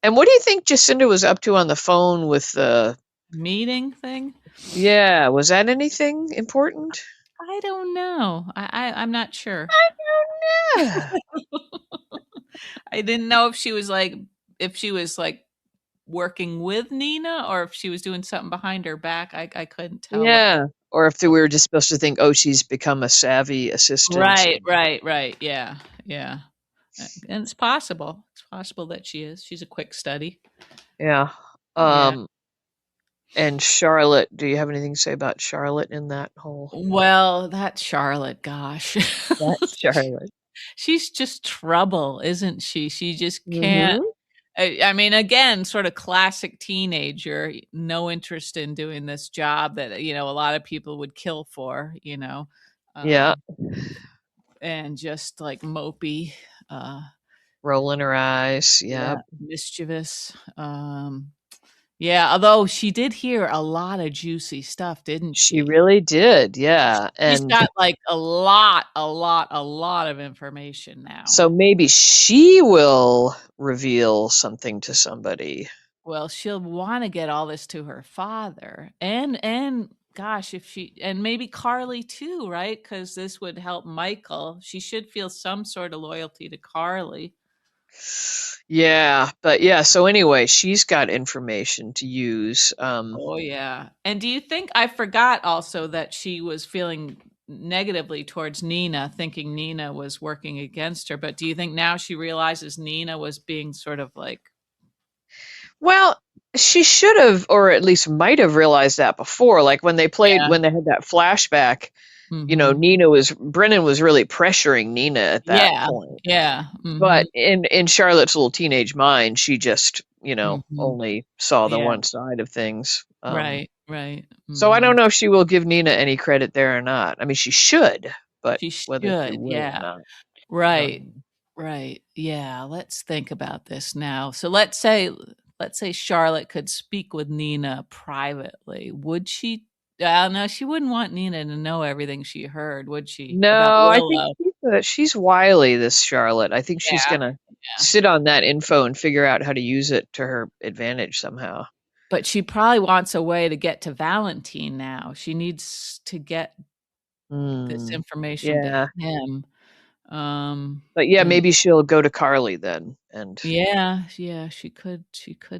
And what do you think Jacinda was up to on the phone with the Meeting thing? yeah, was that anything important? I don't know. I'm not sure. Yeah. I didn't know if she was like working with Nina or if she was doing something behind her back. I couldn't tell Yeah. Or if we what were just supposed to think, oh, she's become a savvy assistant. Right, right, right. Yeah, yeah. And it's possible. It's possible that she is. She's a quick study. Yeah. Yeah. Um, and Charlotte, do you have anything to say about Charlotte in that whole Well, that Charlotte, gosh. that Charlotte? She's just trouble, isn't she? She just can't. Mhm. I mean, again, sort of classic teenager, no interest in doing this job that, a lot of people would kill for. Yeah, Um, and just like mopey, uh, rolling her eyes. Yeah. yeah, mischievous. Yeah, although she did hear a lot of juicy stuff, didn't She she? really did. Yeah. She's And got like a lot of information now. so maybe she will reveal something to somebody. Well, she'll wanna get all this to her father, and gosh, if she and maybe Carly too, right? Because this would help Michael. She should feel some sort of loyalty to Carly. Yeah, but yeah, so anyway, she's got information to use. Oh, yeah. And do you think I forgot also that she was feeling negatively towards Nina, thinking Nina was working against her, but do you think now she realizes Nina was being sort of like Well, she should have, or at least might have realized that before. Like Yeah. when they had that flashback, Mhm. Brennan was really pressuring Nina at that Yeah. point. Yeah. But Mhm. in Charlotte's little teenage mind, she just, Mhm. only saw the Yeah. one side of things. Right, right. So I don't Mhm. know if she will give Nina any credit there or not. I mean, she should, but She whether she should, will or yeah. not, I don't Right, know. right. Yeah, let's think about this now. So let's say Charlotte could speak with Nina privately. Would she no, she wouldn't want Nina to know everything she heard, would she? About No, I think Willow. she's wily, this Charlotte. I think she's Yeah, gonna yeah. sit on that info and figure out how to use it to her advantage somehow. But she probably wants a way to get to Valentine now. She needs to get this Hmm. information to Yeah. him. But yeah, And maybe she'll go to Carly then. yeah, yeah, she could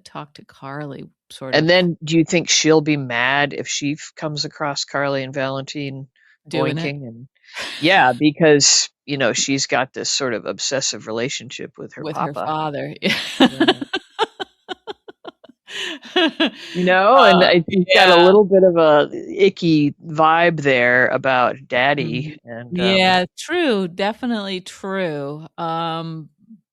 talk to Carly sort And of then do you think she'll be mad if she comes across Carly and Valentine doing it boinking? And yeah, because, she's got this sort of obsessive relationship with her with her papa. father. Yeah. And she's got a Yeah. little bit of a icky vibe there about daddy. Mhm. And Yeah, true, definitely true.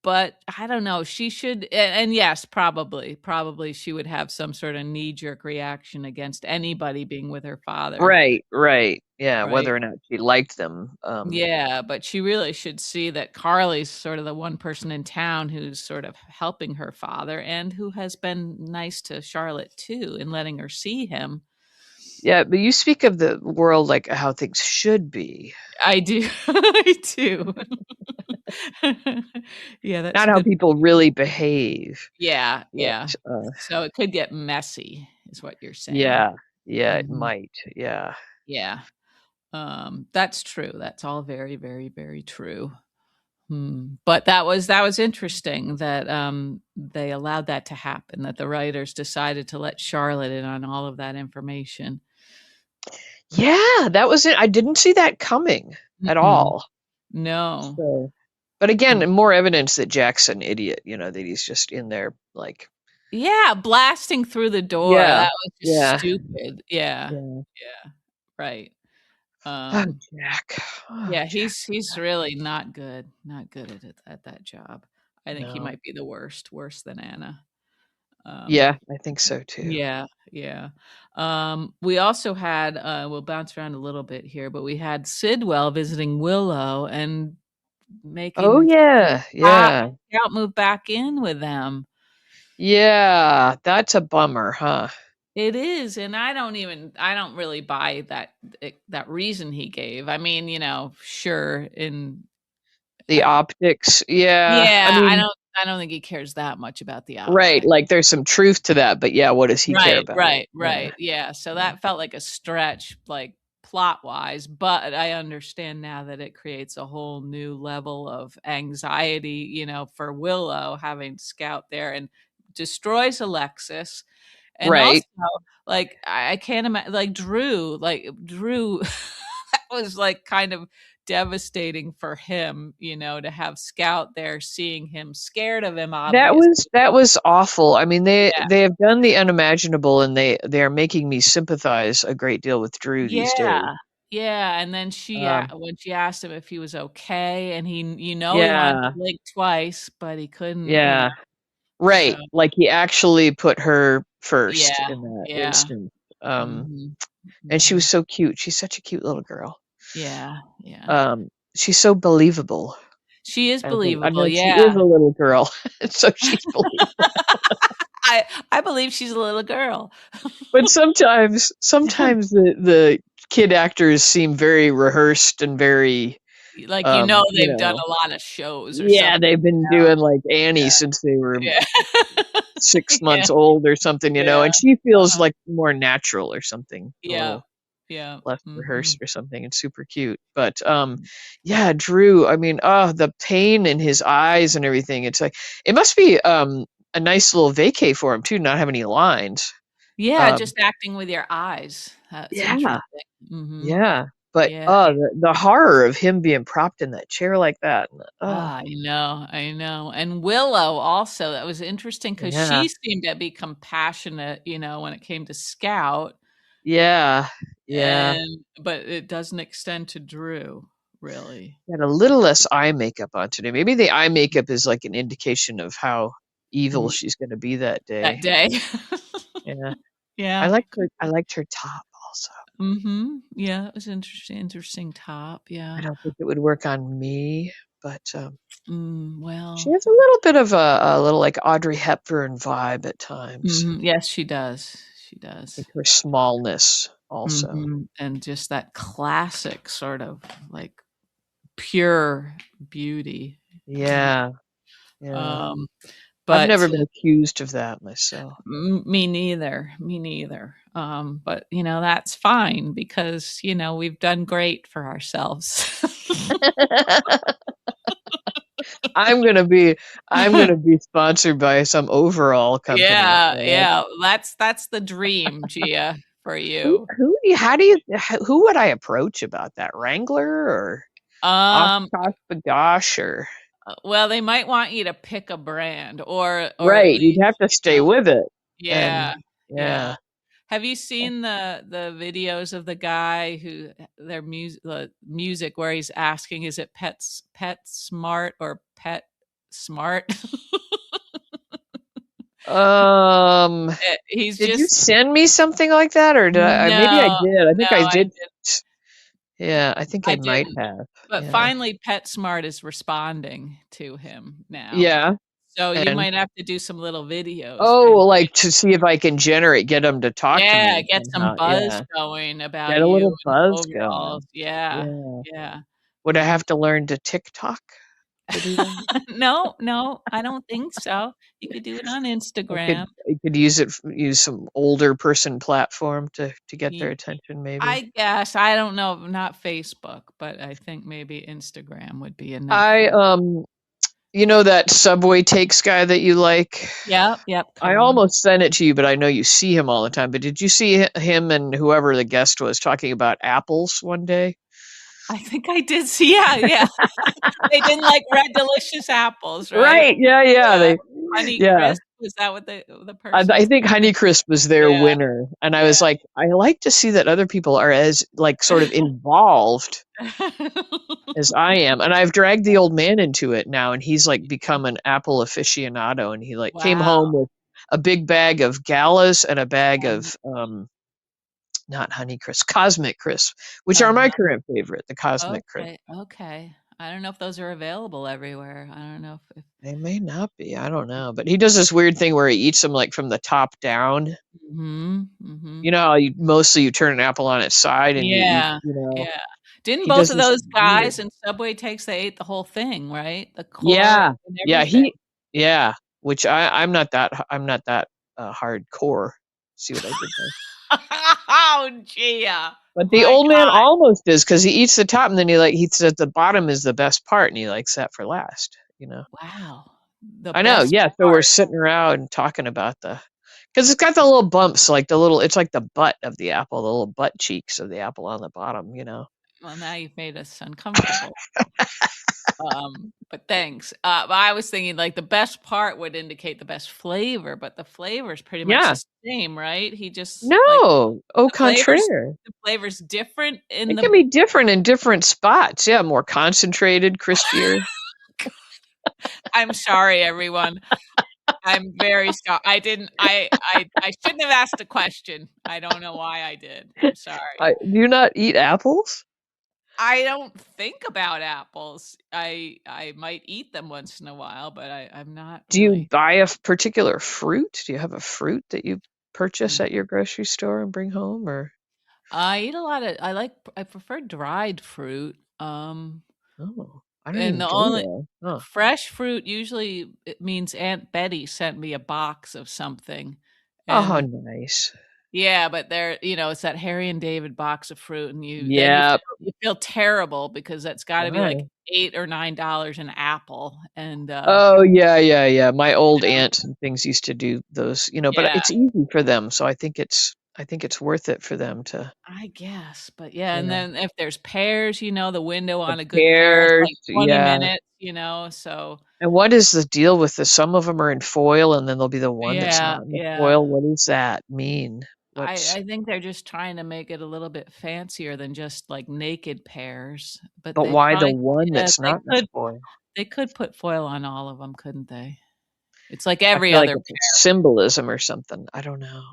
But I don't know, she should and yes, probably she would have some sort of knee-jerk reaction against anybody being with her father, right, right. Yeah, right? whether or not she liked them. Yeah, but she really should see that Carly's sort of the one person in town who's sort of helping her father and who has been nice to Charlotte too in letting her see him. Yeah, but you speak of the world like how things should be, I do. I do. Yeah, that's not a how good people really behave. Yeah, But yeah. So it could get messy is what you're saying. yeah, yeah, it Mhm. might. Yeah. Yeah. That's true. That's all very, very, very true. But that was interesting that, they allowed that to happen, that the writers decided to let Charlotte in on all of that information. Yeah, that was it. I didn't see that coming at Mm-mm. all. No. So, but Mm. again, more evidence that Jack's an idiot, that he's just in there like, Yeah, blasting through the door, yeah, that was just yeah, stupid. Yeah. yeah. Yeah. Right. Oh, Um, Jack. Oh, yeah, Jack. he's really not good at that job. I think he No. might be the worst, worse than Anna. Um, Yeah, I think so too. yeah, yeah. We also had, we'll bounce around a little bit here, but we had Sidwell visiting Willow and Oh making yeah, Scout yeah. Scout move back in with them. Yeah, that's a bummer, huh? It is, and I don't really buy that reason he gave. I mean, sure, The optics. Yeah. I yeah, mean, I don't think he cares that much about the right, optic. like there's some truth to that, but yeah, what does he care Right, about it? right, Yeah. right, yeah, so Yeah. that felt like a stretch, like, plot wise, but I understand now that it creates a whole new level of anxiety, for Willow having Scout there and destroys Alexis. And also, Right. like, I can't imagine, like Drew, that was like kind of devastating for him, to have Scout there, seeing him scared of him, obviously. That was awful. I mean, Yeah. they have done the unimaginable, and they are making me sympathize a great deal with Drew these days. Yeah. Yeah, and then Um, when she asked him if he was okay, and he wanted to yeah, blink twice, but he couldn't, yeah, so right. Like he actually put her first yeah, in that yeah. instant. Mhm, And she was mhm. so cute. She's such a cute little girl. Yeah, yeah. She's so believable. She is I believable, know she is yeah. a little girl, so she's believable. I I believe she's a little girl. But sometimes the kid actors seem very rehearsed and very, Like, you they've done know, a lot of shows or yeah, something, they've been doing like Annie since they were yeah. 6 Yeah, months old or something, yeah, and she feels uh-huh. like more natural or something, a Yeah, little yeah, less rehearsed mhm. or something, and super cute. But yeah, Drew, I mean, the pain in his eyes and everything. It's like it must be a nice little vacay for him too, not have any lines. Yeah, Um, just acting with your eyes. That's yeah, interesting. Mhm. yeah. But Yeah. the horror of him being propped in that chair like that. I know, I know. And Willow also, that was interesting because Yeah, she seemed to be compassionate, when it came to Scout, yeah, yeah. and but it doesn't extend to Drew, really, Had a little less eye makeup on today. Maybe the eye makeup is like an indication of how evil mhm, she's going to be that that day. day. Yeah, Yeah. I liked her top also. Mhm. Yeah, it was interesting top, I yeah. don't think it would work on me, but she Well, has a little bit of a little like Audrey Hepburn vibe at times. yes, she does. She Like does. her smallness also. Mhm, and just that classic sort of, like, pure beauty, yeah, Yeah, yeah. um, I've but, never been accused of that myself. me neither, me neither, but, that's fine because, we've done great for ourselves. I'm gonna be I'm gonna be sponsored by some overall company. Yeah, yeah, that's the dream, Gia, for you. How do you who would I approach about that? Wrangler or Um, Oshkosh Bagosh or well, they might want you to pick a brand or at right, you'd least, have to stay with it. yeah, And yeah. yeah. Have you seen the videos of the guy who their music where he's asking, is it Pet Smart or Pet Smart? Um, He's did you just send me something like that or did maybe I no, did. I no, think I I did. Yeah, I think I might didn't. have. But Yeah. finally, PetSmart is responding to him now. Yeah, So you and might have to do some little videos oh, and like to see if I can get them to talk to yeah, me get some somehow. buzz Yeah. going about Get a you little and buzz overalls. going. Yeah, Yeah. yeah. Would I Mhm. have to learn to TikTok to do that? No, no, I don't think so. You could do it on Instagram. I could use some older person platform to get their Ye attention maybe. I guess, I don't know, not Facebook, but I think maybe Instagram would be enough I, for you. you know that Subway Takes guy that you like? Yep, yep, I Conan. almost sent it to you, but I know you see him all the time. But did you see him and whoever the guest was talking about apples one day? I think I did see yeah, yeah. They didn't like red delicious apples, right? Right. Yeah, yeah. Yeah. They Honey yeah. Crisp, was that what the I person think said? Honeycrisp was their Yeah, winner, and I yeah. was like, I like to see that other people are as like sort of involved as I am, and I've dragged the old man into it now, and he's like become an Apple aficionado, and he like came Wow. home with a big bag of Galas and a bag Um, of not Honeycrisp, Cosmic Crisp, which are my uh-huh. current favorite, the Cosmic Crisp. Okay, okay. I don't know if those are available everywhere. I don't know if They may not be, I don't know, but he does this weird thing where he eats them like from the top down. mhm, mhm. You know how you turn an apple on its side and you eat, Yeah, yeah. Didn't he both does of this those weird. guys in Subway Takes, they ate the whole thing, right? The core Yeah. and Yeah, everything? yeah, which I'm not that hardcore. See what I did there? Oh, Gia. But the My old man God. almost is because he eats the top and then he says the bottom is the best part and he likes that for last, you know. Wow. The I know, best yeah. So we're part. sitting around and talking about because it's got the little bumps, like it's like the butt of the apple, the little butt cheeks of the apple on the bottom, you know. Well, now you've made us uncomfortable. But thanks. But I was thinking like the best part would indicate the best flavor, but the flavor is pretty much Yeah. the same, right? He just like No, au the flavors contraire. the flavor's different in It can the be different in different spots. Yeah, more concentrated, crispier. I'm sorry, everyone. I'm very sorry. I shouldn't have asked the question. I don't know why I did. I'm sorry. Do you not eat apples? I don't think about apples. I might eat them once in a while, but I'm not Do you really. buy a particular fruit? Do you have a fruit that you purchase Mm. at your grocery store and bring home, or I eat a lot of I prefer dried fruit. oh, I don't And even the go only there. Huh. fresh fruit usually it means Aunt Betty sent me a box of something. Oh, And nice. yeah, but there, it's that Harry and David box of fruit, and Yeah. you feel terrible because that's got to be like Why? $8 or $9 an apple, and Oh, yeah, yeah, yeah. My old aunts and things used to do those, but yeah, it's easy for them, so I think it's worth it for them to, I guess, but yeah, and yeah. then if there's pears, the window The on a good pear is pears, like 20 yeah. minutes, so And what is the deal with some of them are in foil and then there'll be the one that's yeah, not in the yeah. foil. What does that mean? What's I think they're just trying to make it a little bit fancier than just, like, naked pears, but But they why the probably one yeah, that's not in the foil? they could put foil on all of them, couldn't they? It's like I every feel like other it's a symbolism or something. I don't know.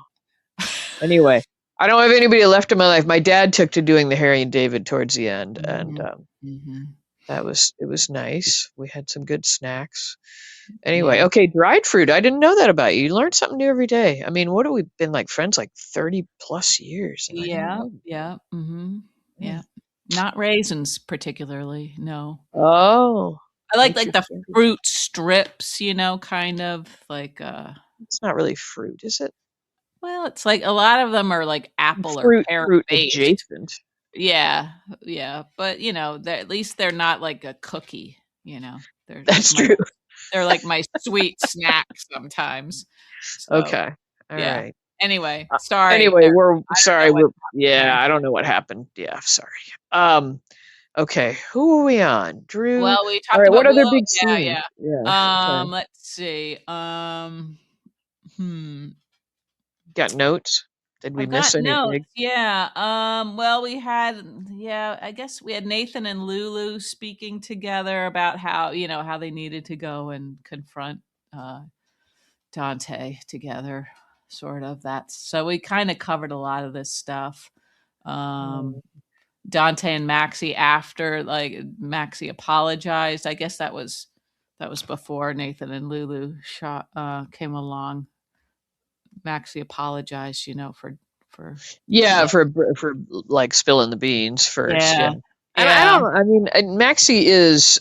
Anyway, I don't have anybody left in my life. My dad took to doing the Harry and David towards the end, and Mhm, mhm. it was nice. We had some good snacks. Anyway, Yeah. okay, dried fruit. I didn't know that about you. You learn something new every day. I mean, what have we been like friends like 30 plus years, and I didn't Yeah, know. yeah, mhm, Yeah. yeah. Not raisins particularly, no. Oh, I like the interesting. fruit strips, kind of like, It's not really fruit, is it? well, it's like a lot of them are like apple or pear Fruit based. adjacent. Yeah, yeah, but, they're at least they're not like a cookie, They're like That's true. they're like my sweet snack sometimes. So, Okay. All yeah. right. Anyway, Uh, sorry, anyway, we're I don't sorry. know what We're happened yeah. there. I don't know what happened. Yeah, sorry. Um. Okay. Who are we on? Drew. Well, we All talked right. What about other Willow. big Yeah, scenes? yeah. Yeah. Okay. Let's see. Hmm. Got notes? Did we I've miss got any big? notes. Yeah. Well, yeah, I guess we had Nathan and Lulu speaking together about how they needed to go and confront uh Dante together, sort of. That's so we kind of covered a lot of this stuff. Um Mm. Dante and Maxie after like Maxie apologized. I guess that was before Nathan and Lulu came along. Maxie apologized, for Yeah, yeah. for like spilling the beans first. Yeah. Yeah. And I Yeah. don't. I mean, Maxie is.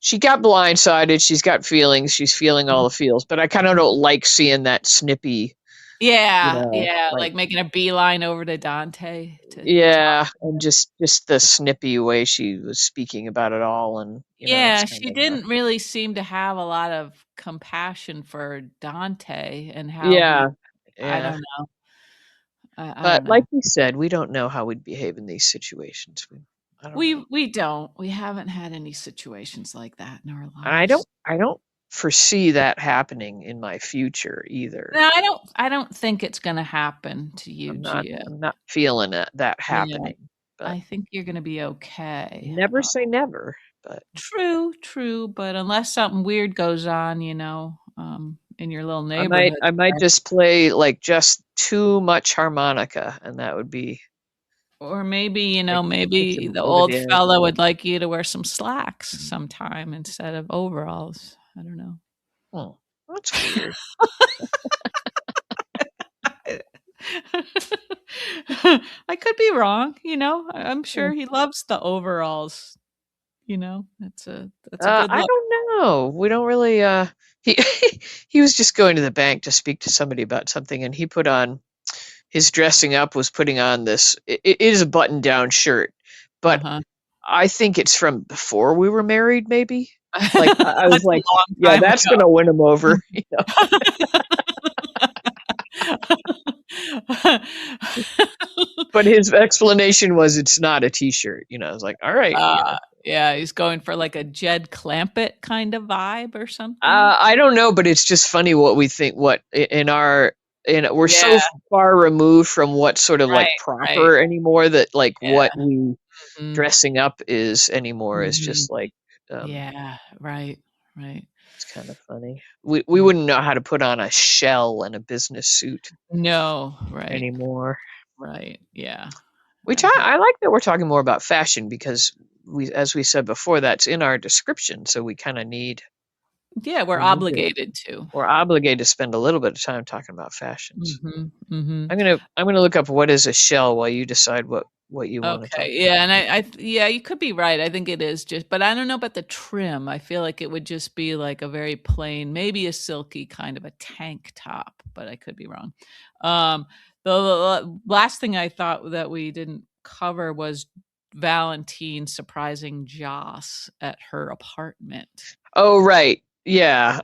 She got blindsided. She's got feelings. She's feeling all the feels. But I kind of don't like seeing that snippy. Yeah, yeah, Like like making a beeline over to Dante to talk yeah, to and him. just the snippy way she was speaking about it all, and it's Yeah, kind she of a didn't really seem to have a lot of compassion for Dante and how yeah, he I yeah. don't know. I But don't like know. you said, we don't know how we'd behave in these situations. I don't know, We don't. We haven't had any situations like that in our and lives. I don't foresee that happening in my future either. No, I don't think it's gonna happen to you, Gia. I'm not feeling that Yeah. happening. But I think you're gonna be okay. never say never. But True, true, but unless something weird goes on, in your little neighborhood I might there, just play like just too much harmonica, and that would be or maybe, like push maybe him the over old the edge. fella would like you to wear some slacks sometime instead of overalls. I don't know. Hmm, that's weird. I could be wrong, I'm Hmm. sure he loves the overalls, that's a good I look. don't know. We don't really. He he was just going to the bank to speak to somebody about something, and he put on. his dressing up was putting on this. It is a button-down shirt, but Uh-huh. I think it's from before we were married, maybe. Like I was That's a like, long yeah, time that's gonna win him over. ago. But his explanation was it's not a t-shirt. I was like, all right. Yeah, he's going for like a Jed Clampett kind of vibe or something. I don't know, but it's just funny what we think. What in our in we're so Yeah, far removed from what's sort of like right, right. proper anymore that like what Yeah. we Mhm, dressing up is anymore is mhm. just like Yeah, right, right. it's kind of funny. We Mm. wouldn't know how to put on a shell and a business suit No, right, anymore. right. Yeah, We I talk. agree. I like that we're talking more about fashion because as we said before, that's in our description, so we kind of need Yeah, we're we need to obligated to. we're obligated to spend a little bit of time talking about fashions. Mhm, mhm. I'm gonna look up what is a shell while you decide what you want to talk Okay, about. yeah, and yeah, you could be right. I think it is just, but I don't know about the trim. I feel like it would just be like a very plain, maybe a silky kind of a tank top, but I could be wrong. The last thing I thought that we didn't cover was Valentine surprising Joss at her apartment. Oh, right. Yeah.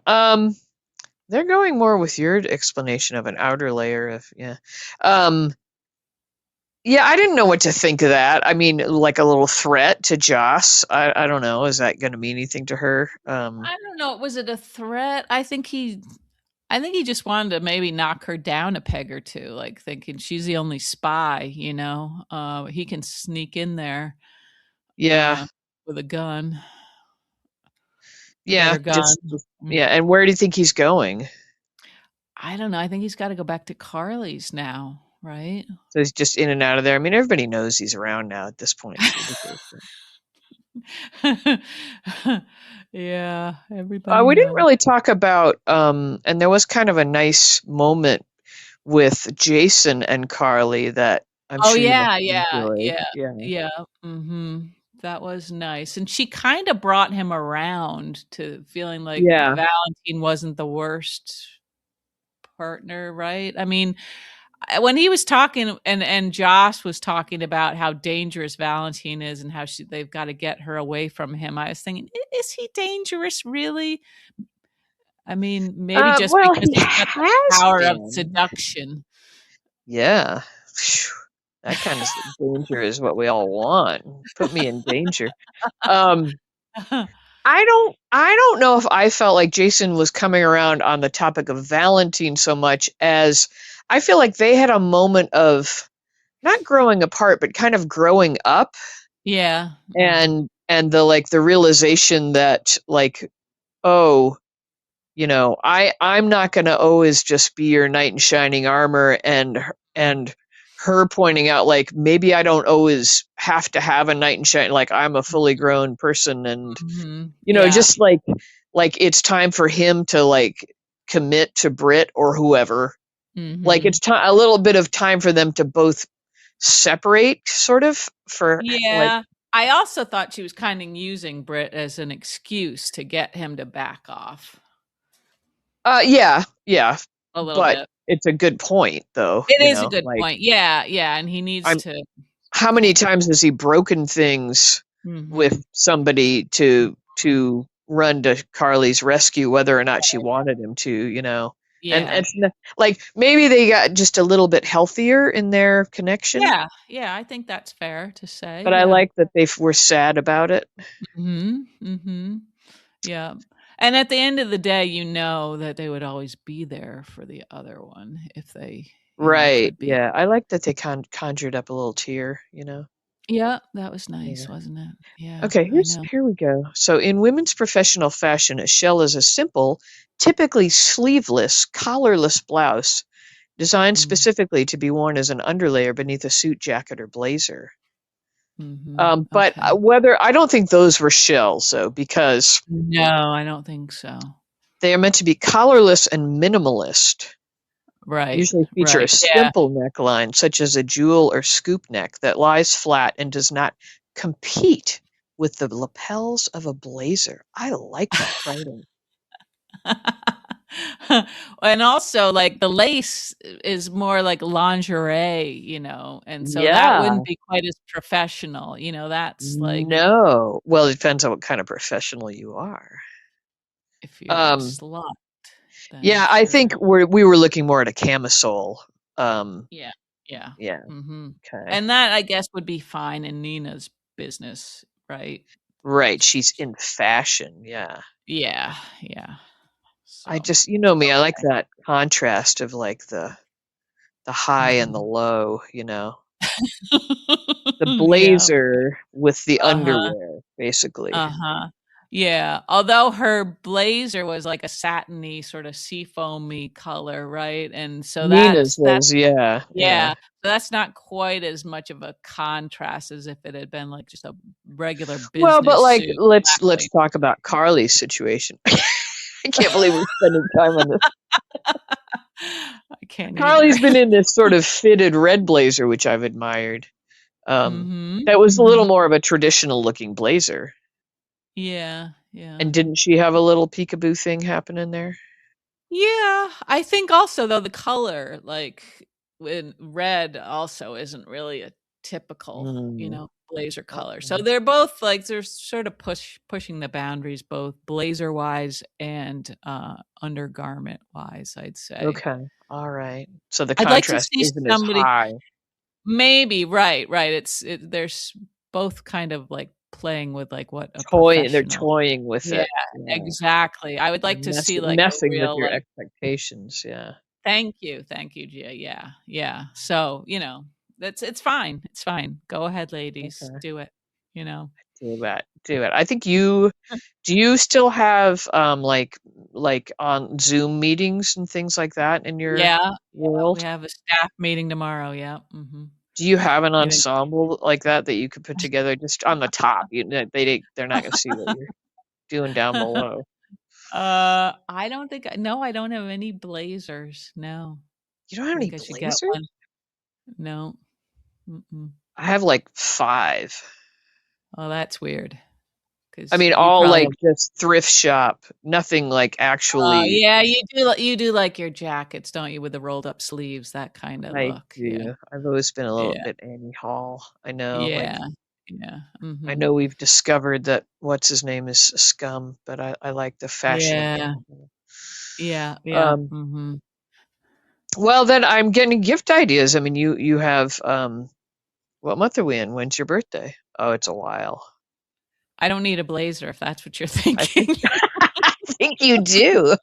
They're going more with your explanation of an outer layer of yeah. Um, yeah, I didn't know what to think of that. I mean, like a little threat to Joss. I don't know. Is that going to mean anything to her? I don't know, was it a threat? I think he just wanted to maybe knock her down a peg or two, like thinking she's the only spy, you know. He can sneak in there Yeah. uh, with a gun, a Yeah. better gun. Just Mm. yeah. And where do you think he's going? I don't know. I think he's got to go back to Carly's now, right? So he's just in and out of there. I mean, everybody knows he's around now at this point. It's ridiculous. Yeah, everybody We didn't knows. really talk about, and there was kind of a nice moment with Jason and Carly that I'm Oh sure you must yeah, have yeah, enjoyed. yeah, Yeah. yeah. That was nice, and she kind of brought him around to feeling like Yeah. Valentine wasn't the worst partner, right? I mean, when he was talking and Joss was talking about how dangerous Valentine is and how they've got to get her away from him, I was thinking, Is he dangerous really?" I mean, maybe just Well, because he he's got the has power of been. seduction. Yeah. Phew. That kind of danger is what we all want. Put me in danger. Um, I don't know if I felt like Jason was coming around on the topic of Valentine so much as I feel like they had a moment of not growing apart, but kind of growing up Yeah, mhm. and the like the realization that like, oh, I'm not going to always just be your knight in shining armor and her pointing out like maybe I don't always have to have a knight in shining like I'm a fully grown person and Mhm. Yeah. just like it's time for him to like commit to Brit or whoever. Like it's Mhm. time a little bit of time for them to both separate sort of for like Yeah. I also thought she was kind of using Brit as an excuse to get him to back off yeah, yeah, a little but bit. it's a good point though, It is a good like point. Yeah, yeah, and he needs I'm to how many times has he broken things with Mhm. somebody to run to Carly's rescue, whether or not she wanted him to, And Yeah. it's like maybe they got just a little bit healthier in their connection, Yeah, yeah, I think that's fair to say, but I yeah. like that they were sad about it. Mhm, mhm. Yeah, and at the end of the day, you know that they would always be there for the other one if they, Right. could be. Yeah. I like that they conjured up a little tear. Yeah, that was nice, Yeah. wasn't it? Yeah, Okay, I know. here we go. So in women's professional fashion, a shell is a simple, typically sleeveless, collarless blouse designed Mm, specifically to be worn as an underlayer beneath a suit jacket or blazer. mhm, But okay. whether I don't think those were shells though, because No, I don't think so. they are meant to be collarless and minimalist. Right, Usually feature a right, yeah. simple neckline, such as a jewel or scoop neck, that lies flat and does not compete with the lapels of a blazer. I like that writing. And also, like, the lace is more like lingerie, and so that Yeah. wouldn't be quite as professional, that's like No. Well, it depends on what kind of professional you are. if you're a Um, slut, then yeah, I think sure. we were looking more at a camisole. Um, Yeah, yeah, yeah. mhm. Okay. And that, I guess, would be fine in Nina's business, right? Right. That's She's in fashion. Yeah. yeah, yeah. I So, just, you know me, I like okay. that contrast of like the high and the Mhm. low, the Yeah. blazer with the Uh-huh. underwear, basically. Uh-huh. Yeah, although her blazer was like a satiny, sort of seafoamy color, right? And so Nina's that's was, yeah, yeah. yeah, so that's not quite as much of a contrast as if it had been, like, just a regular Well, but business like suit, let's exactly. talk about Carly's situation. I can't believe we're spending time on this. I can't either. Carly's been in this sort of fitted red blazer, which I've admired. Mhm, That was a little mhm. more of a traditional looking blazer. Yeah, yeah. And didn't she have a little peekaboo thing happening there? Yeah, I think also though the color, like in red also isn't really a typical, Mm, blazer color. So okay. they're both like they're sort of pushing the boundaries both blazer wise and undergarment wise, I'd say. Okay. All right. So the I'd like to contrast see isn't as somebody high. maybe, right, right. There's both kind of like playing with like what a They're professional. toying with Yeah, it. Yeah. exactly. I would They're like to see like a messing with real your like expectations. Yeah. thank you, Gia. Yeah, yeah. So, it's fine. It's fine. Go ahead, ladies. Okay. Do it, you know. Do it. Do it. I think do you still have like on Zoom meetings and things like that in your Yeah, yeah. We world? have a staff meeting tomorrow. Yeah. Mhm. Do you have an Getting ensemble like that that you could put together just on the top? They're not going to see what you're doing down below. I don't think no, I don't have any blazers. No. You don't have I any think I should get one. blazers? No. Mm-mm. I have like 5. Oh, that's weird I because mean, you all probably like have just thrift shop, nothing like actually. yeah, you do like your jackets, don't you, with the rolled up sleeves, that kinda I look. Yeah. do. I've always been a little Yeah. bit Annie Hall. I know, Yeah. like Yeah. I Mhm. know we've discovered that what's his name is a scum, but I like the fashion of Yeah. Annie Hall. Yeah, yeah, Um, mhm. well, then I'm getting gift ideas. I mean, you have what month are we in? When's your birthday? Oh, it's a while. I don't need a blazer if that's what you're I think thinking. I think you do.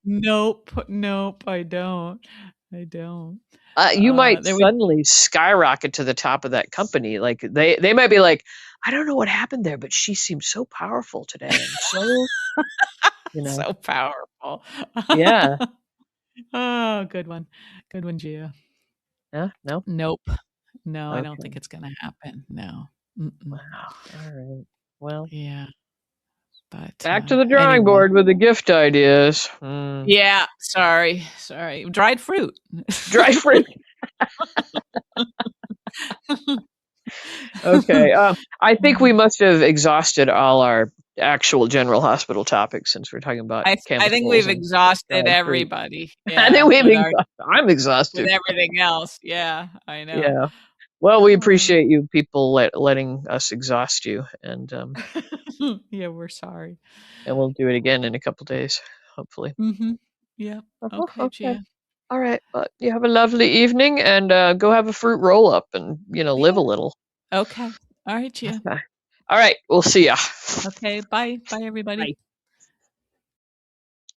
Nope, nope, I don't. I don't. You might There was suddenly skyrocket to the top of that company. Like they might be like, I don't know what happened there, but she seems so powerful today and so, you know. so powerful. Yeah. Oh, good one. Good one, Gia. Yeah. No. Nope. No, I don't think Okay. it's gonna happen. No. Mm-mm. Wow. All right. Well, Yeah, but, back to the drawing anyway. board with the gift ideas. Yeah, sorry, sorry. Dried fruit. Dry fruit. Okay. I think we must have exhausted all our actual general hospital topics since we're talking about I think camisoles we've and exhausted dried fruit. everybody, I think yeah, we've exhausted. I'm with exhausted. everything else, yeah, I know. Yeah. Well, we Uh, appreciate you people letting us exhaust you, yeah, we're sorry. and we'll do it again in a couple days, hopefully. Mhm. Yeah, okay, Okay. Gia. All right. But you have a lovely evening, and go have a fruit roll up, and live Yeah, a little. okay. Alright, Gia. Okay. All right. We'll see ya. Okay, bye. Bye, everybody. Bye.